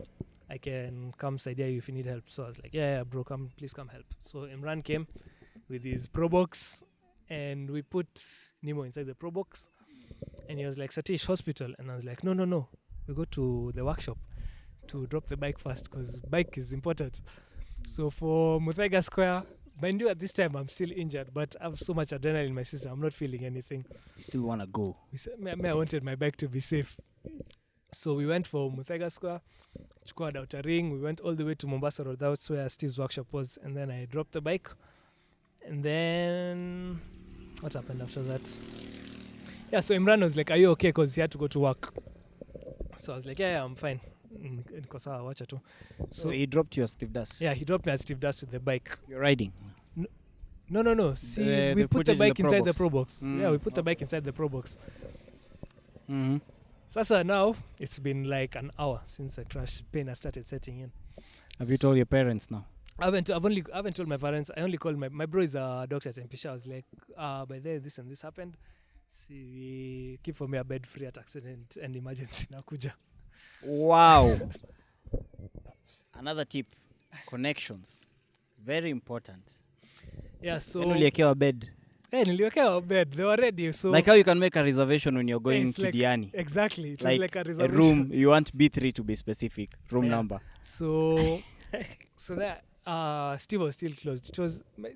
I can come Saidia you if you need help. So I was like, yeah, bro, please come help. So Imran came with his Pro Box, and we put Nemo inside the Pro Box. And he was like, Satish, hospital. And I was like, no, we go to the workshop to drop the bike first, because bike is important. So for Muthaiga Square, mind you, at this time I'm still injured, but I have so much adrenaline in my system. I'm not feeling anything. You still want to go? I wanted my bike to be safe. So we went for Muthaiga Square, squared out a ring. We went all the way to Mombasa Road. That's where Steve's workshop was. And then I dropped the bike. And then what happened after that? Yeah, so Imran was like, "Are you okay?" Because he had to go to work. So I was like, yeah, I'm fine. So he dropped you at Steve Das? Yeah, he dropped me at Steve Das with the bike. You're riding? No. See, we put the bike inside the Pro Box. Yeah, we put the bike inside the Pro Box. Mm-hmm. Sasa now, it's been like an hour since the crash. Pain has started setting in. Have you told your parents now? I haven't told my parents. I only called my bro is a doctor at Mpisha. I was like, by there, this and this happened. See, keep for me a bed free at accident and emergency nakuja. Wow. Another tip, connections. Very important. Yeah, so niliwekewa bed. Niliwekewa bed. They were ready. So like how you can make a reservation when you're going to like, Diani. Exactly. It like was like a reservation. A room, you want B3 to be specific, room number. So that Steve was still closed.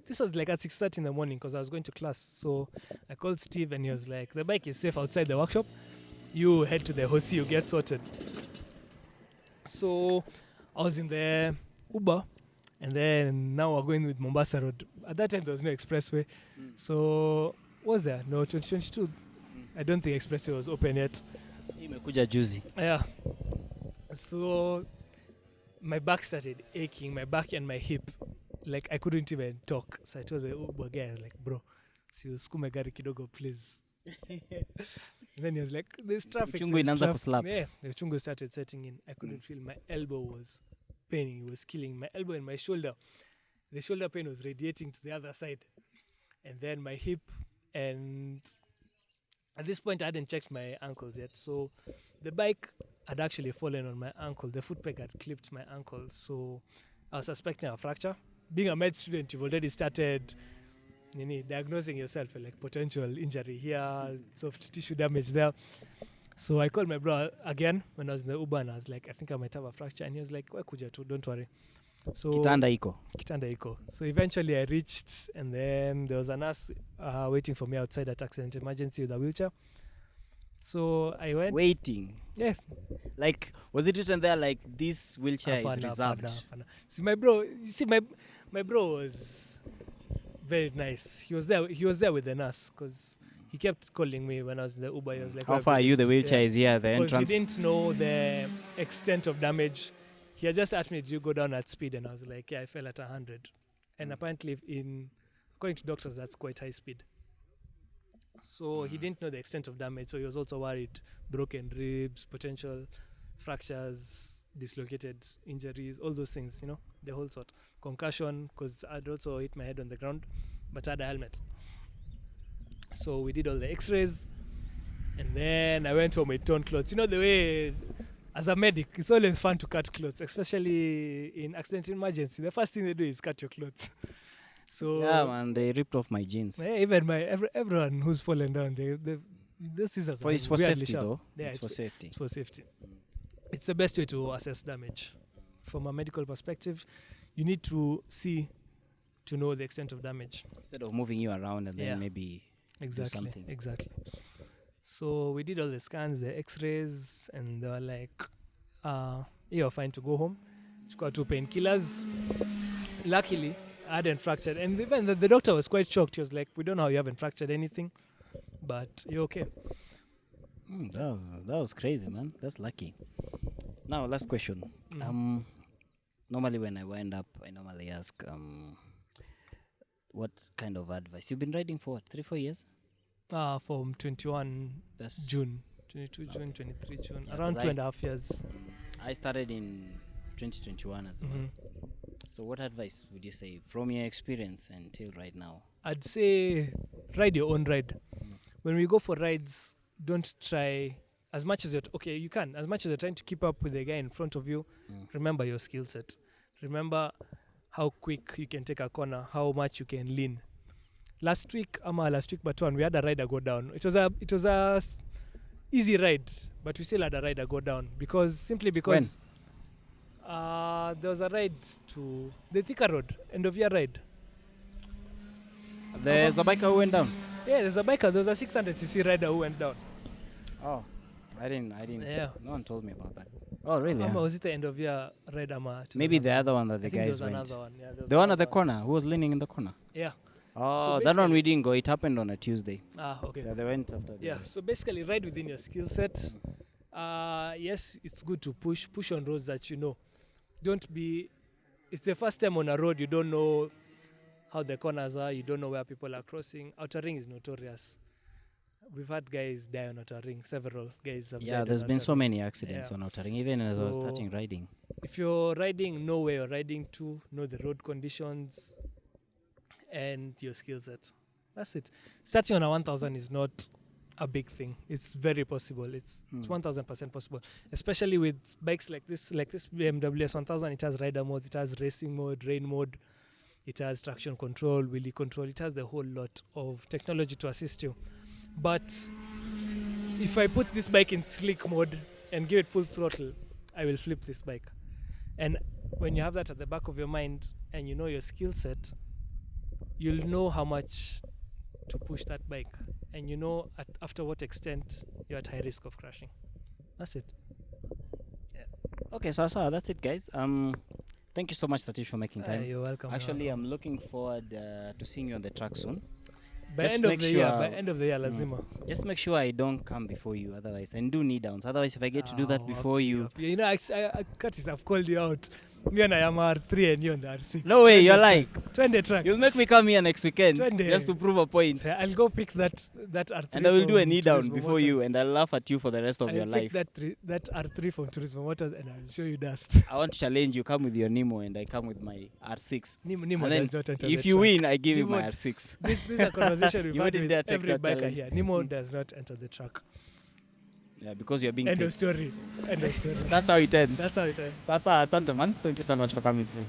This was like at 6:30 in the morning because I was going to class. So I called Steve and he was like, "The bike is safe outside the workshop. You head to the horsey, you get sorted." So I was in the Uber, and then now we're going with Mombasa Road. At that time there was no expressway. So was there? No, 2022. I don't think expressway was open yet. Imekuja juzi. Yeah. So my back started aching, my back and my hip. Like I couldn't even talk. So I told the Uber guy, I was like, "Bro, si usukume gari kidogo, please." And then he was like, "There's traffic." Uchungu inaanza kuslap. Yeah, the uchungu started setting in. I couldn't feel. My elbow was paining. It was killing my elbow and my shoulder. The shoulder pain was radiating to the other side. And then my hip. And at this point, I hadn't checked my ankles yet. So the bike had actually fallen on my ankle. The foot peg had clipped my ankle. So I was suspecting a fracture. Being a med student, you've already started diagnosing yourself like potential injury here, soft tissue damage there. So I called my brother again when I was in the Uber and I was like, "I think I might have a fracture." And he was like, "Why kuja tu? Don't worry." So Kitanda iko. So eventually I reached, and then there was a nurse waiting for me outside at accident emergency with a wheelchair. So I went. Waiting? Yes. Like, was it written there like this wheelchair is reserved? See, my bro, my bro was very nice. He was there with the nurse because he kept calling me when I was in the Uber. He was like, "How far are you? The wheelchair is here, the entrance." Because he didn't know the extent of damage. He had just asked me, "Did you go down at speed?" And I was like, "Yeah, I fell at 100. And apparently, according to doctors, that's quite high speed. So he didn't know the extent of damage. So he was also worried: broken ribs, potential fractures, dislocated injuries, all those things, the whole sort. Concussion, because I'd also hit my head on the ground, but I had a helmet. So we did all the x-rays, and then I went home with torn clothes. The way, as a medic, it's always fun to cut clothes, especially in accident emergency. The first thing they do is cut your clothes. So yeah, man, they ripped off my jeans. Yeah, even everyone who's fallen down, this is it's for safety though. Yeah, it's for safety. It's for safety. It's the best way to assess damage. From a medical perspective, you need to see to know the extent of damage. Instead of moving you around and then maybe do something. Exactly. So we did all the scans, the x-rays, and they were like, you're fine to go home. She got 2 painkillers. Luckily, I hadn't fractured. And even the doctor was quite shocked. He was like, "We don't know how you haven't fractured anything, but you're okay." That was crazy, man. That's lucky. Now, last question. Normally when I wind up, I normally ask, what kind of advice? You've been riding for what, 3-4 years? From 21 June, 22 June, 23 June, around 2.5 years. I started in 2021 as well. So what advice would you say from your experience until right now? I'd say ride your own ride. When we go for rides, don't try as much as you can. As much as you're trying to keep up with the guy in front of you, remember your skill set. Remember how quick you can take a corner, how much you can lean. Last week but one, we had a rider go down. It was a easy ride, but we still had a rider go down simply because when? There was a ride to the Thika Road, end of year ride. There's a biker who went down. Yeah, there's a biker. There was a 600cc rider who went down. Oh, I didn't. Yeah. No one told me about that. Oh, really? Ama was it the end of year ride? Ama Maybe the other one that the I think guys there was went. another one. Yeah, there was The one at the another corner, who was leaning in the corner. Yeah. Oh, So that one we basically- didn't go. It happened on a Tuesday. Okay. Yeah, they went after. Yeah, so basically ride within your skill set. Yes, it's good to push on roads that you know. Don't be, it's the first time on a road, you don't know how the corners are, you don't know where people are crossing. Outer ring is notorious. We've had guys die on outer ring, several guys have Yeah, died there's on been outer so ring. many accidents Yeah. on outer ring, even as I was So- starting riding. If you're riding, know where you're riding to, know the road conditions and your skill set. That's it. Starting on a 1000 is not a big thing. It's very possible. It's 1000% possible, especially with bikes like this BMW S1000. It has rider modes, it has racing mode, rain mode, it has traction control, wheelie control. It has the whole lot of technology to assist you. But if I put this bike in slick mode and give it full throttle, I will flip this bike. And when you have that at the back of your mind and you know your skill set, you'll know how much to push that bike, and you know after what extent you're at high risk of crashing. That's it. Okay, so that's it, guys. Thank you so much, Satish, for making time. You're welcome. Actually, I'm looking forward to seeing you on the track soon. by just end of make the year, sure- by end of the year, lazima. Just make sure I don't come before you, otherwise, and do knee downs. Otherwise, if I get to do that Ah, before okay, you, okay. You know, I Curtis, I've called you out. Me and I am R3 and you on the R6. no way, you're Trend like, Trend the track. you'll make me come here next weekend Twende. just to prove a point. Yeah, I'll go pick that R3. And I will do a from knee down Turismo before you, Motors. and I'll laugh at you for the rest of your I'll life. pick that R3 from Turismo Motors and I'll show you dust. I want to challenge you. Come with your Nemo, and I come with my R6. Nemo And then does not enter if the you track. win, I give you Nemo- my R6. This is a conversation we've You had wouldn't with dare take every that biker challenge. here. Nemo does not enter the track. Yeah, because you're being End paid. of story. End of story. That's how it ends. That's how it is. Sasa, asante man. Thank you so much for coming through.